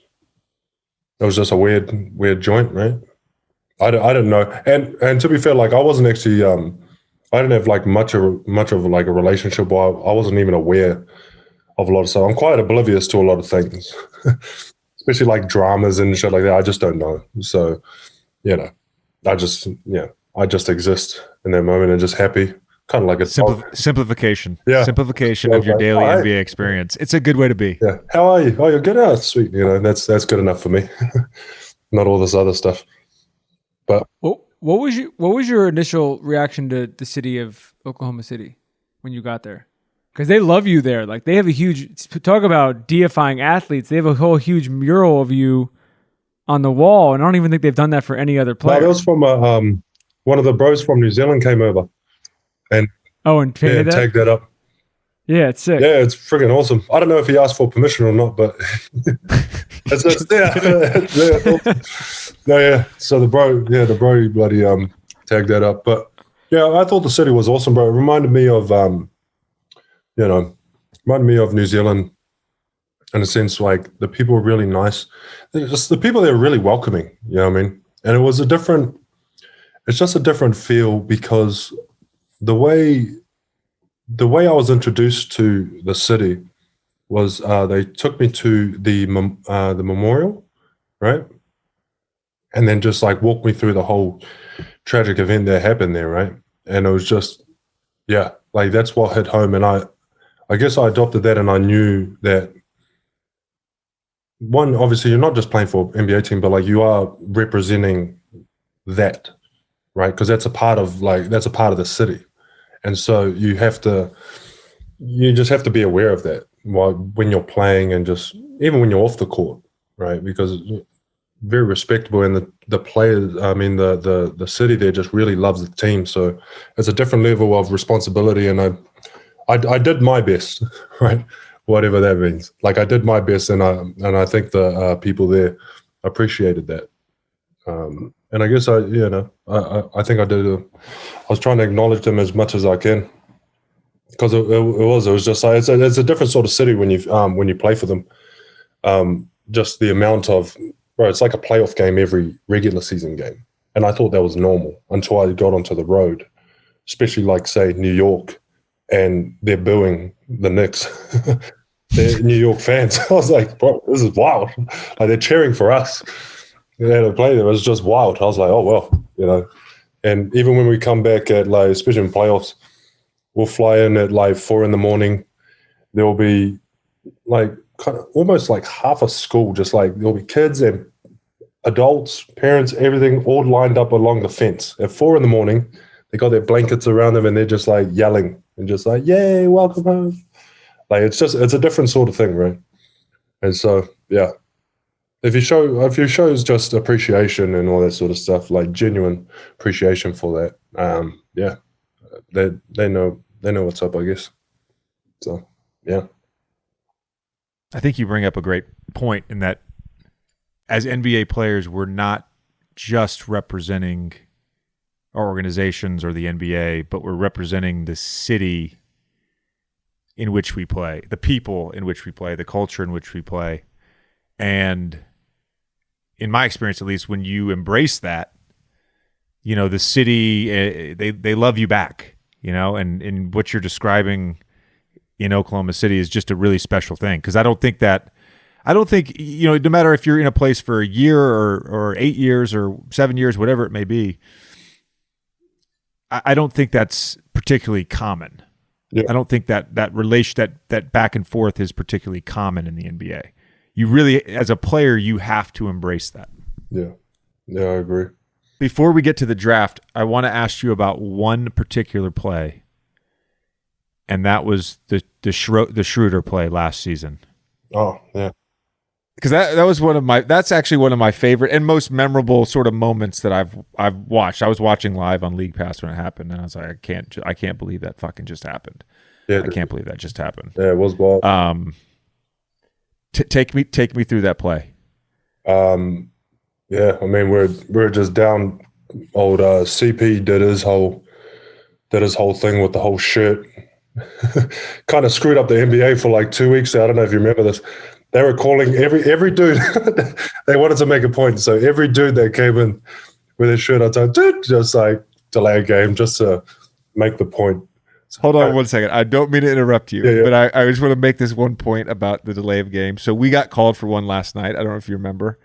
a weird joint, right? I don't know. And to be fair, like I wasn't actually I didn't have like much of like a relationship. I wasn't even aware of a lot of stuff. I'm quite oblivious to a lot of things, especially like dramas and shit like that. I just don't know. So, you know, I just exist in that moment and just happy. Kind of like a simplification. Yeah. Simplification of your daily NBA experience. It's a good way to be. Yeah. How are you? Oh, you're good. Oh, sweet. You know, that's good enough for me. Not all this other stuff. But what was your initial reaction to the city of Oklahoma City when you got there? Because they love you there. Like they have a huge, talk about deifying athletes. They have a whole huge mural of you on the wall, and I don't even think they've done that for any other player. No, that was from one of the bros from New Zealand came over, and tagged that up. Yeah, it's sick. Yeah, it's friggin' awesome. I don't know if he asked for permission or not, but No, yeah. So the bro bloody tagged that up. But yeah, I thought the city was awesome, bro. It reminded me of New Zealand in a sense. Like the people were really nice. Just the people there were really welcoming. You know what I mean? And it was it's just a different feel because the way I was introduced to the city was they took me to the memorial, right? And then just like walked me through the whole tragic event that happened there, right? And it was just, yeah, like that's what hit home. And I guess I adopted that, and I knew that one, obviously you're not just playing for NBA team, but like you are representing that, right? Because that's a part of the city. And so you just have to be aware of that when you're playing, and just even when you're off the court, right? Because very respectable, and the players, I mean the city there just really loves the team. So it's a different level of responsibility, and I did my best, right? Whatever that means. Like I did my best, and I think the people there appreciated that. And I guess I think I did. I was trying to acknowledge them as much as I can, because it was just like it's a different sort of city when you play for them. Just the amount of, bro, it's like a playoff game every regular season game, and I thought that was normal until I got onto the road, especially like say New York, and they're booing the Knicks. They're New York fans. I was like, bro, this is wild. Like they're cheering for us. Yeah, to play them, it was just wild. I was like, oh well, And even when we come back at like, especially in playoffs, we'll fly in at like 4 a.m. There will be like kind of almost like half a school, just like there'll be kids and adults, parents, everything all lined up along the fence at 4 a.m. They got their blankets around them, and they're just like yelling and just like, yay, welcome home. Like it's a different sort of thing, right? And so yeah. If you show just appreciation and all that sort of stuff, like genuine appreciation for that, yeah, they know what's up, I guess. So yeah, I think you bring up a great point in that as NBA players, we're not just representing our organizations or the NBA, but we're representing the city in which we play, the people in which we play, the culture in which we play, and in my experience, at least, when you embrace that, the city, they love you back, and what you're describing in Oklahoma City is just a really special thing. Because I don't think, no matter if you're in a place for a year or 8 years or 7 years, whatever it may be, I don't think that's particularly common. Yeah. I don't think that relation, that back and forth is particularly common in the NBA. You really, as a player, you have to embrace that. Yeah, I agree. Before we get to the draft, I want to ask you about one particular play, and that was the Schroeder play last season. Oh, yeah. Because that's actually one of my favorite and most memorable sort of moments that I've watched. I was watching live on League Pass when it happened, and I was like, I can't believe that fucking just happened. Yeah, I can't believe that just happened. Yeah, it was wild. Take me through that play. Yeah, I mean we're just down. Old CP did his whole thing with the whole shirt. Kind of screwed up the NBA for like 2 weeks. I don't know if you remember this. They were calling every dude. They wanted to make a point, so every dude that came in with his shirt outside, just like delay a game just to make the point. Hold on 1 second. I don't mean to interrupt you, but I just want to make this one point about the delay of game. So we got called for one last night. I don't know if you remember.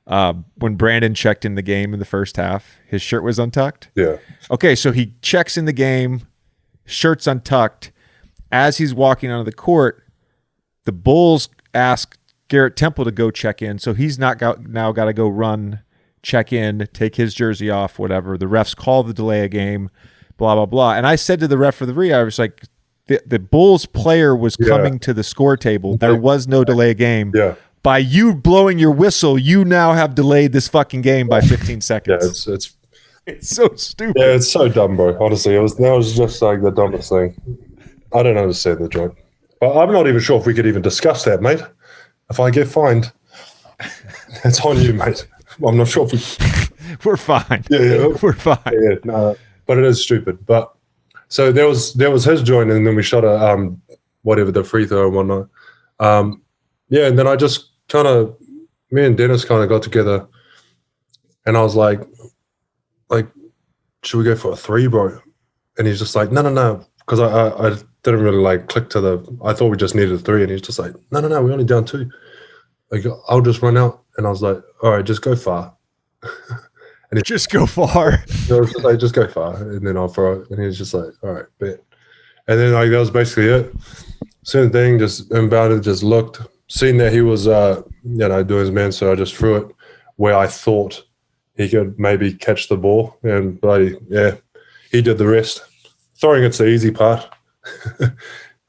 When Brandon checked in the game in the first half, his shirt was untucked. Yeah. Okay, so he checks in the game, shirt's untucked. As he's walking onto the court, the Bulls ask Garrett Temple to go check in. So he's now got to go run, check in, take his jersey off, whatever. The refs call the delay of game. Blah, blah, blah. And I said to the referee, I was like, the Bulls player was coming to the score table. There was no delay game. Yeah. By you blowing your whistle, you now have delayed this fucking game by 15 seconds. Yeah, it's so stupid. Yeah, it's so dumb, bro. Honestly, that was just like the dumbest thing. I don't understand the joke. But I'm not even sure if we could even discuss that, mate. If I get fined. It's on you, mate. I'm not sure if we... We're fine. Yeah. We're fine. Yeah, no, but it is stupid. But so there was his joint, and then we shot a whatever, the free throw and whatnot. Yeah, and then I just kind of, me and Dennis kind of got together, and I was like, should we go for a three, bro? And he's just like, no, because I didn't really like click to the. I thought we just needed a three, and he's just like, no, we're only down two. Like, I'll just run out, and I was like, all right, just go far. Just go far. I was just like, just go far, and then I'll throw it. And he was just like, all right, bet. And then like that was basically it. Same thing, just inbounded, just looked, seen that he was, doing his man, so I just threw it where I thought he could maybe catch the ball, and he did the rest. Throwing it's the easy part.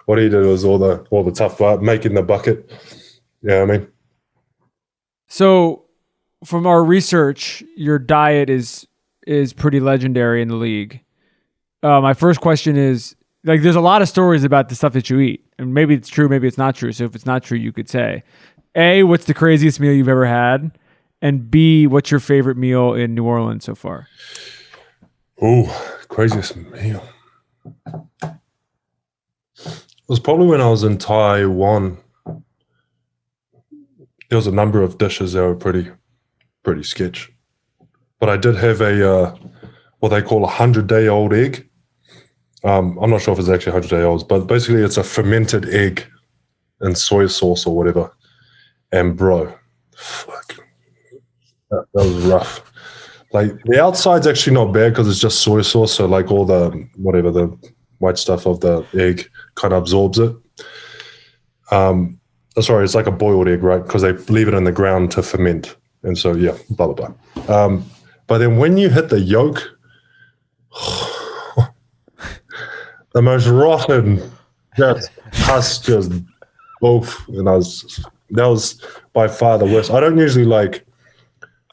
What he did was all the tough part, making the bucket. Yeah, I mean. So, from our research, your diet is pretty legendary in the league. My first question is, like, there's a lot of stories about the stuff that you eat, and maybe it's true, maybe it's not true. So if it's not true, you could say, A, what's the craziest meal you've ever had? And B, what's your favorite meal in New Orleans so far? Ooh, craziest meal. It was probably when I was in Taiwan. There was a number of dishes that were pretty sketch. But I did have a what they call 100-day-old egg. I'm not sure if it's actually 100 day old, but basically it's a fermented egg in soy sauce or whatever. And bro, fuck, that was rough. Like the outside's actually not bad because it's just soy sauce, so like all the white stuff of the egg kind of absorbs it. Sorry, it's like a boiled egg, right? Because they leave it in the ground to ferment, and so yeah, blah blah blah. But then when you hit the yolk. The most rotten, just oof, and that was by far the worst. I don't usually like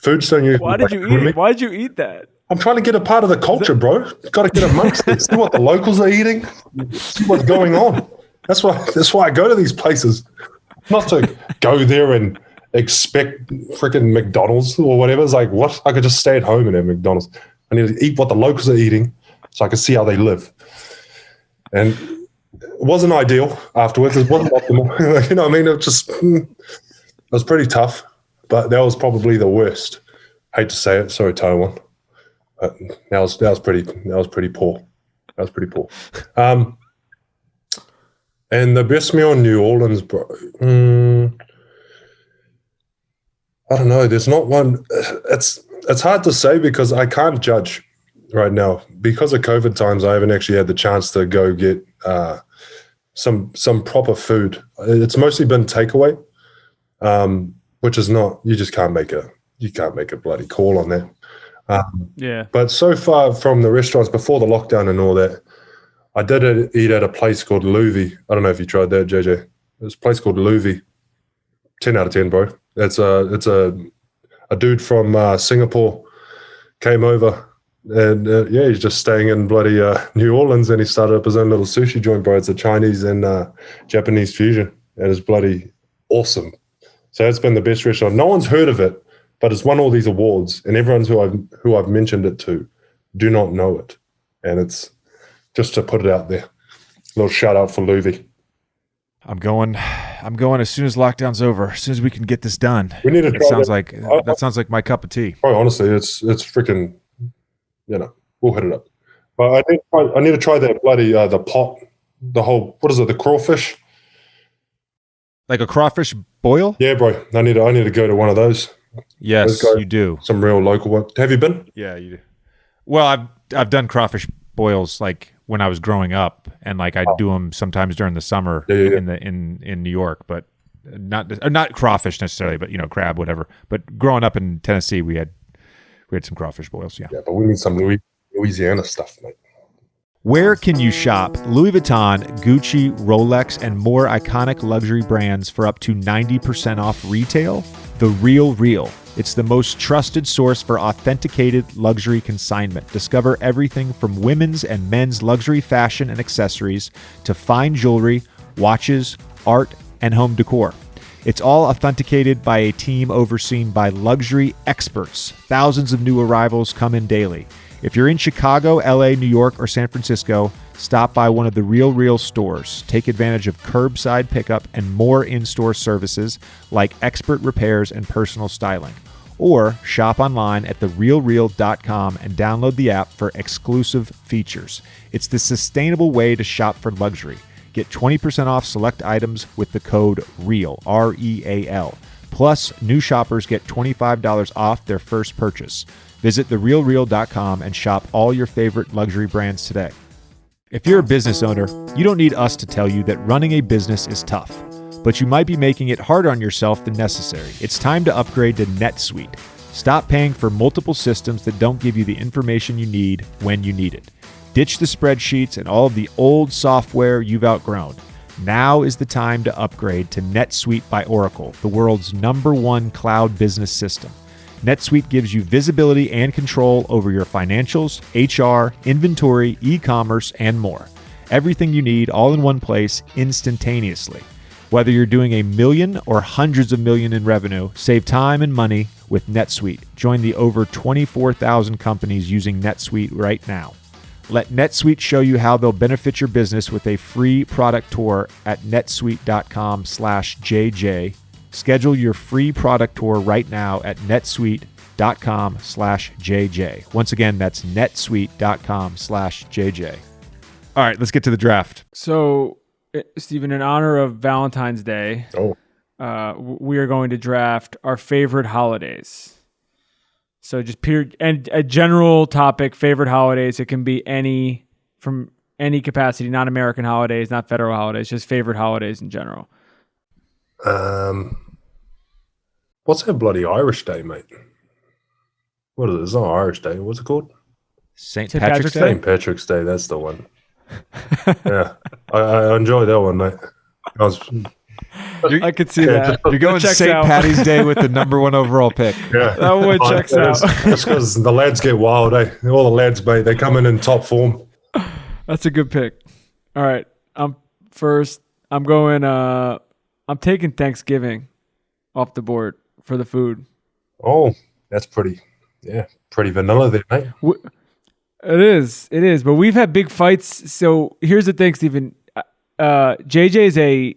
foods. Don't usually. Why did you eat it? Why did you eat that? I'm trying to get a part of the culture, bro. Got to get amongst it. See what the locals are eating. See what's going on. That's why I go to these places, not to go there and expect freaking McDonald's or whatever. It's like, what? I could just stay at home and have McDonald's. I need to eat what the locals are eating, so I can see how they live. And it wasn't ideal afterwards. It wasn't optimal. You know what I mean? It was pretty tough, but that was probably the worst. Hate to say it. Sorry, Taiwan. But that was pretty poor. That was pretty poor. And the best meal in New Orleans, bro. I don't know. There's not one. It's hard to say because I can't judge right now because of COVID times. I haven't actually had the chance to go get some proper food. It's mostly been takeaway, which is not. You just can't make a bloody call on that. Yeah. But so far from the restaurants before the lockdown and all that, I did eat at a place called Louvi. I don't know if you tried that, JJ. There's a place called Louvi. 10 out of 10, bro. It's a dude from Singapore came over. And he's just staying in bloody New Orleans, and he started up his own little sushi joint, bro. It's a Chinese and Japanese fusion, and it's bloody awesome. So it's been the best restaurant. No one's heard of it, but it's won all these awards, and everyone's who I've mentioned it to do not know it. And it's just to put it out there. A little shout out for Louvi. I'm going as soon as lockdown's over. As soon as we can get this done. We need to try that sounds like my cup of tea. Oh, honestly, it's freaking. We'll hit it up. But I need to try that bloody the pot, the whole, what is it, the crawfish? Like a crawfish boil? Yeah, bro. I need to go to one of those. Yes, you do. Some real local one. Have you been? Yeah, you do. Well, I've done crawfish boils like when I was growing up, and like I do them sometimes during the summer in New York, but not crawfish necessarily, but crab, whatever. But growing up in Tennessee, we had some crawfish boils. Yeah, but we need some Louisiana stuff, mate. Where can you shop Louis Vuitton, Gucci, Rolex, and more iconic luxury brands for up to 90% off retail? The Real Real. It's the most trusted source for authenticated luxury consignment. Discover everything from women's and men's luxury fashion and accessories to fine jewelry, watches, art, and home decor. It's all authenticated by a team overseen by luxury experts. Thousands of new arrivals come in daily. If you're in Chicago, LA, New York, or San Francisco, stop by one of the Real stores. Take advantage of curbside pickup and more in-store services like expert repairs and personal styling. Or shop online at therealreal.com and download the app for exclusive features. It's the sustainable way to shop for luxury. Get 20% off select items with the code REAL, REAL. Plus, new shoppers get $25 off their first purchase. Visit therealreal.com and shop all your favorite luxury brands today. If you're a business owner, you don't need us to tell you that running a business is tough, but you might be making it harder on yourself than necessary. It's time to upgrade to NetSuite. Stop paying for multiple systems that don't give you the information you need when you need it. Ditch the spreadsheets and all of the old software you've outgrown. Now is the time to upgrade to NetSuite by Oracle, the world's #1 cloud business system. NetSuite gives you visibility and control over your financials, HR, inventory, e-commerce, and more. Everything you need all in one place instantaneously. Whether you're doing $1 million or hundreds of millions in revenue, save time and money with NetSuite. Join the over 24,000 companies using NetSuite right now. Let NetSuite show you how they'll benefit your business with a free product tour at netsuite.com/JJ. Schedule your free product tour right now at netsuite.com/JJ. Once again, that's netsuite.com/JJ. All right, let's get to the draft. So, Stephen, in honor of Valentine's Day, we are going to draft our favorite holidays. So just and a general topic, favorite holidays. It can be any from any capacity, not American holidays, not federal holidays, just favorite holidays in general. What's that bloody Irish Day, mate? What is it? It's not Irish Day. What's it called? St. Patrick's Day? St. Patrick's Day. That's the one. Yeah, I enjoy that one, mate. I could see that. You're going St. Patty's Day with the #1 overall pick. Yeah, that one checks out. Just because the lads get wild, eh? All the lads, mate, they come in top form. That's a good pick. All right, I'm going. I'm taking Thanksgiving off the board for the food. Oh, that's pretty vanilla there, mate. It is. But we've had big fights. So here's the thing, Stephen. JJ is a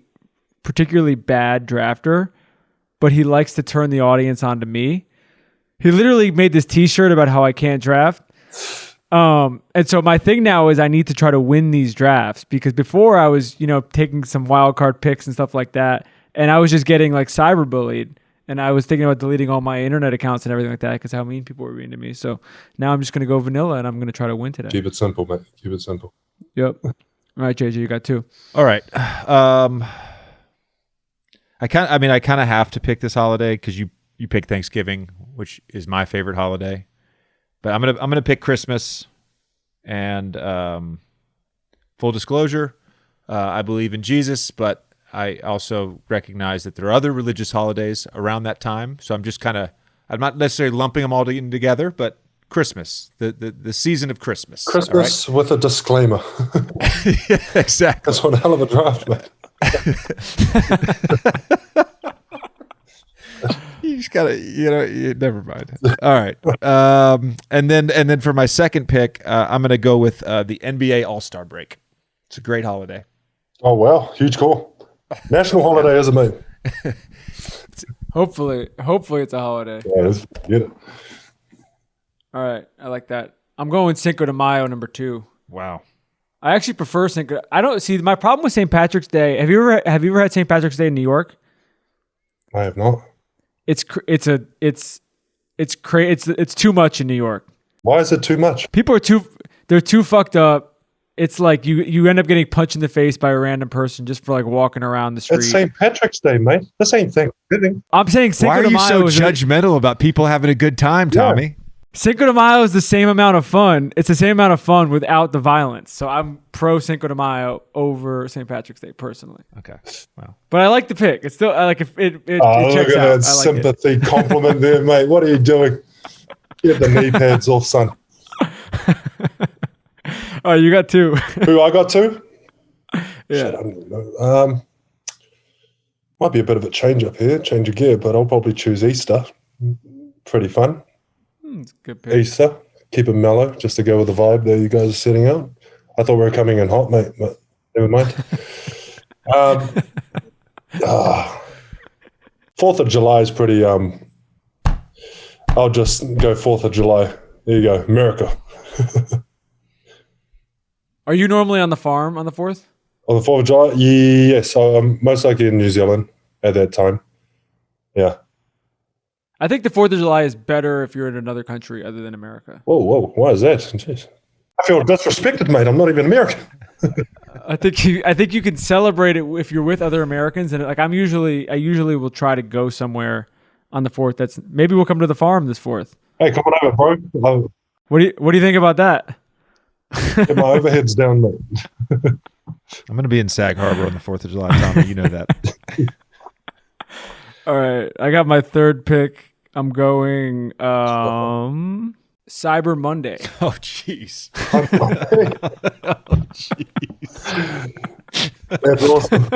particularly bad drafter, but he likes to turn the audience onto me. He literally made this T-shirt about how I can't draft. And so my thing now is I need to try to win these drafts, because before I was, taking some wild card picks and stuff like that, and I was just getting like cyberbullied, and I was thinking about deleting all my internet accounts and everything like that because how mean people were being to me. So now I'm just going to go vanilla, and I'm going to try to win today. Keep it simple, mate. Keep it simple. Yep. All right, JJ, you got 2. All right. I kind of have to pick this holiday because you pick Thanksgiving, which is my favorite holiday. But I'm gonna pick Christmas. And full disclosure, I believe in Jesus, but I also recognize that there are other religious holidays around that time. So I'm not necessarily lumping them all together, but Christmas, the season of Christmas. Christmas, right? With a disclaimer. Yeah, exactly. That's one hell of a draft, mate. You just gotta, never mind. All right. And then for my second pick, I'm gonna go with the NBA All-Star break. It's a great holiday. Oh wow, huge call. National holiday, isn't it? Hopefully it's a holiday. Yeah, let's get it. All right, I like that. I'm going Cinco de Mayo, number 2. Wow. I actually prefer Cinco. I don't see my problem with St. Patrick's Day. Have you ever had St. Patrick's Day in New York? I have not. It's too much in New York. Why is it too much? People are too fucked up. It's like you end up getting punched in the face by a random person just for like walking around the street. It's St. Patrick's Day, mate. This ain't Thanksgiving. I'm saying Cinco de Mayo. Why are you so judgmental about people having a good time, Tommy? Yeah. Cinco de Mayo is the same amount of fun. It's the same amount of fun without the violence. So I'm pro Cinco de Mayo over St. Patrick's Day personally. Okay. Wow. But I like the pick. It's still like if it look checks at out. that sympathy compliment there, mate. What are you doing? Get the knee pads off, son. Oh, you got 2. Who I got 2? Yeah. Shit, I don't know. Might be a bit of a change up here, change of gear, but I'll probably choose Easter. Pretty fun. It's a good pick. Easter. Keep it mellow, just to go with the vibe that you guys are setting out. I thought we were coming in hot, mate, but never mind. 4th of July is pretty. I'll just go 4th of July. There you go, America. Are you normally on the farm on the 4th? On the 4th of July? Yes, I'm most likely in New Zealand at that time. Yeah. I think the 4th of July is better if you're in another country other than America. Whoa, why is that? Jeez. I feel disrespected, mate. I'm not even American. I think you can celebrate it if you're with other Americans, and like I usually will try to go somewhere on the 4th. Maybe we'll come to the farm this 4th. Hey, come on over, bro. What do you think about that? Get my overheads down, mate. I'm going to be in Sag Harbor on the 4th of July, Tommy. You know that. All right, I got my third pick. I'm going Cyber Monday. Oh, jeez. Oh, jeez. That's awesome.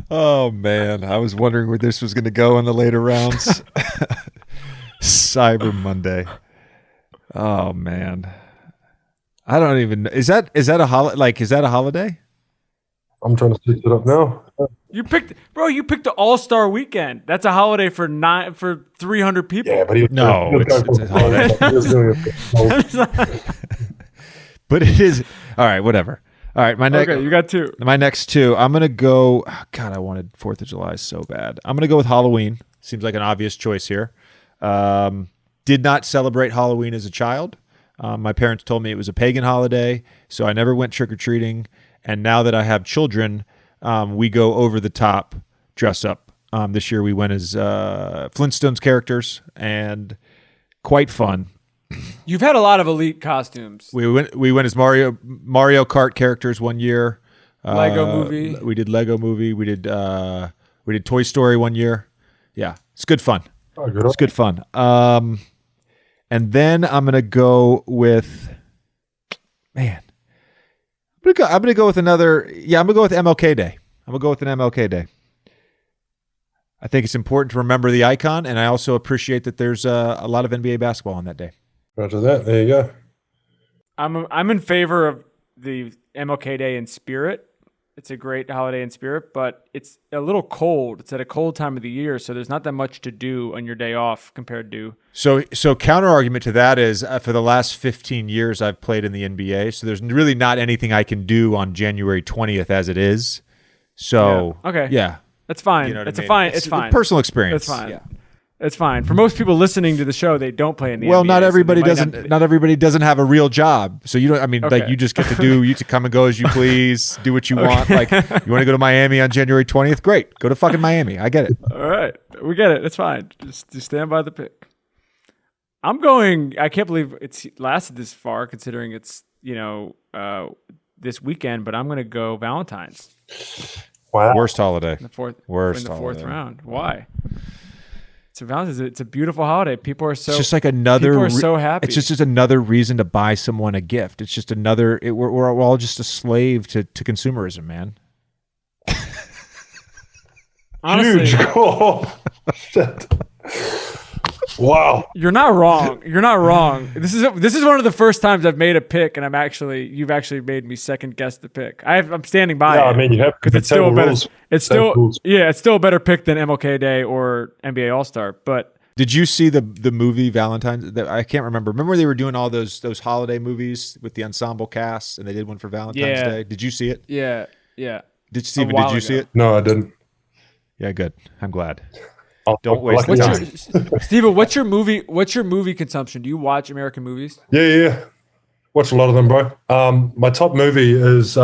Oh, man. I was wondering where this was going to go in the later rounds. Cyber Monday. Oh, man. I don't even. Is that a holiday? Like, is that a holiday? I'm trying to switch it up now. You picked the All-Star Weekend. That's a holiday for 300 people. Yeah, but it's a holiday. But it is. All right, whatever. All right, Okay, you got two. My next two. I'm gonna go. Oh, God, I wanted 4th of July so bad. I'm gonna go with Halloween. Seems like an obvious choice here. Did not celebrate Halloween as a child. My parents told me it was a pagan holiday, so I never went trick-or-treating. And now that I have children, we go over the top, dress up. This year we went as Flintstones characters, and quite fun. You've had a lot of elite costumes. We went as Mario Kart characters one year. Lego movie. We did Lego movie. We did Toy Story one year. Yeah, it's good fun. It's good fun. And then I'm gonna go with, man. I'm gonna go with another. Yeah, I'm gonna go with MLK Day. I'm gonna go with an MLK Day. I think it's important to remember the icon, and I also appreciate that there's a lot of NBA basketball on that day. Roger that. There you go. I'm in favor of the MLK Day in spirit. It's a great holiday in spirit, but it's a little cold. It's at a cold time of the year, so there's not that much to do on your day off compared to. So counter argument to that is for the last 15 years I've played in the NBA, so there's really not anything I can do on January 20th as it is. So okay, yeah, that's fine. You know what I mean? Fine. It's fine. Personal experience. It's fine. Yeah. It's fine. For most people listening to the show, they don't play in the well, NBA. not everybody doesn't. Not, not everybody doesn't have a real job. So you don't. I mean, okay. like you just get to do. You to come and go as you please. Do what you want. Like you want to go to Miami on January 20th. Great, go to fucking Miami. I get it. All right, we get it. It's fine. Just stand by the pick. I'm going. I can't believe it's lasted this far, considering it's this weekend. But I'm going to go Valentine's. Wow. Worst holiday. In the fourth holiday. round. Why? So Valentine's, it's a beautiful holiday. People are so. It's just like another. People are so happy. It's just another reason to buy someone a gift. It's just another. We're all just a slave to consumerism, man. Honestly, huge goal. Wow. You're not wrong. You're not wrong. This is one of the first times I've made a pick, and you've actually made me second guess the pick. I'm standing by it. I mean, you have because it's still a better. Rules. It's still it's still a better pick than MLK Day or NBA All Star. But did you see the movie Valentine's? I can't remember. Remember they were doing all those holiday movies with the ensemble cast, and they did one for Valentine's Day. Did you see it? Yeah. Did you see it? No, I didn't. Yeah, good. I'm glad. Don't waste the time. Steven, what's your movie consumption? Do you watch American movies? Yeah. Watch a lot of them, bro. My top movie is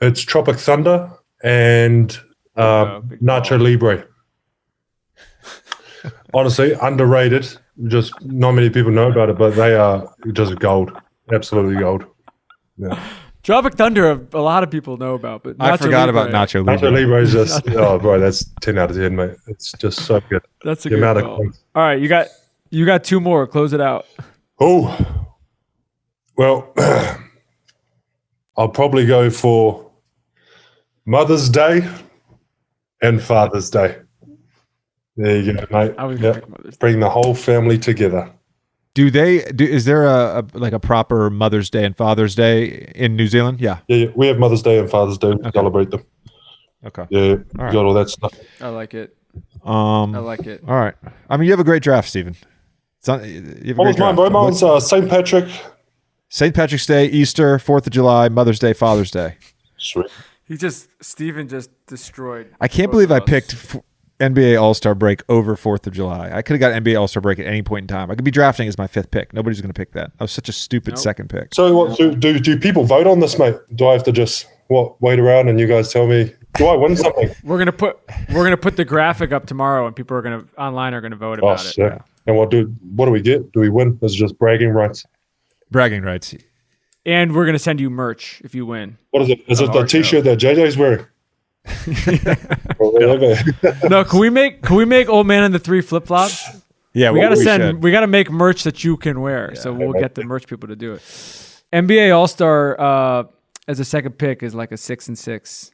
it's Tropic Thunder and Nacho Libre. Honestly, underrated. Just not many people know about it, but they are just gold. Absolutely gold. Yeah. Tropic Thunder, a lot of people know about, but I forgot about Nacho Libre. Nacho Libre is just, bro, that's 10 out of 10, mate. It's just so good. That's a good call. All right, you got two more. Close it out. Oh, well, I'll probably go for Mother's Day and Father's Day. There you go, mate. I was Yep. gonna pick Mother's Day. Bring the whole family together. Is there a proper Mother's Day and Father's Day in New Zealand? Yeah. Yeah, we have Mother's Day and Father's Day. We celebrate them. Okay. Yeah, right. got all that stuff. I like it. I like it. All right. I mean, you have a great draft, Stephen. You have a What was great mine, bro? draft. Mine's St. Patrick. St. Patrick's Day, Easter, 4th of July, Mother's Day, Father's Day. Sweet. Steven just destroyed. I can't believe I picked NBA All-Star break over 4th of July. I could have got NBA All-Star break at any point in time. I could be drafting as my 5th pick. Nobody's going to pick that. That was such a stupid second pick. So what do people vote on this, mate? Do I have to just wait around and you guys tell me? Do I win something? We're gonna put the graphic up tomorrow, and people are online are gonna vote about it. Yeah. And what do we get? Do we win? Is it just bragging rights? Bragging rights. And we're gonna send you merch if you win. What is it? Is it the T-shirt that JJ's wearing? No, can we make Old Man and the 3 flip flops? Yeah, we gotta make merch that you can wear. So we'll get the merch people to do it. NBA All-Star as a second pick is like a 6 and 6.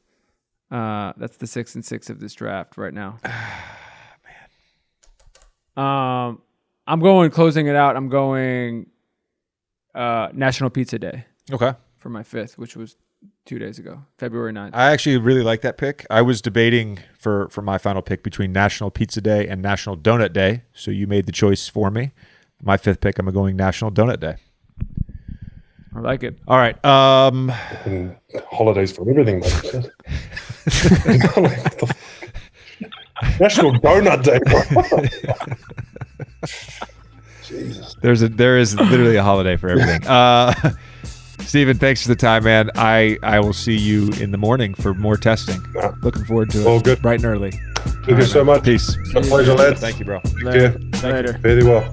That's the 6 and 6 of this draft right now. Man. I'm going closing it out. I'm going National Pizza Day. Okay. For my 5th, which was 2 days ago, February 9th. I actually really like that pick. I was debating for my final pick between National Pizza Day and National Donut Day. So you made the choice for me. My 5th pick, I'm going National Donut Day. I like it. All right. And holidays for everything, mate. National Donut Day. Jesus. There is literally a holiday for everything. Stephen, thanks for the time, man. I will see you in the morning for more testing. Looking forward to it. All good. Bright and early. Thank you so much. Peace. A pleasure, lads. Thank you, bro. Later. Later. Very well.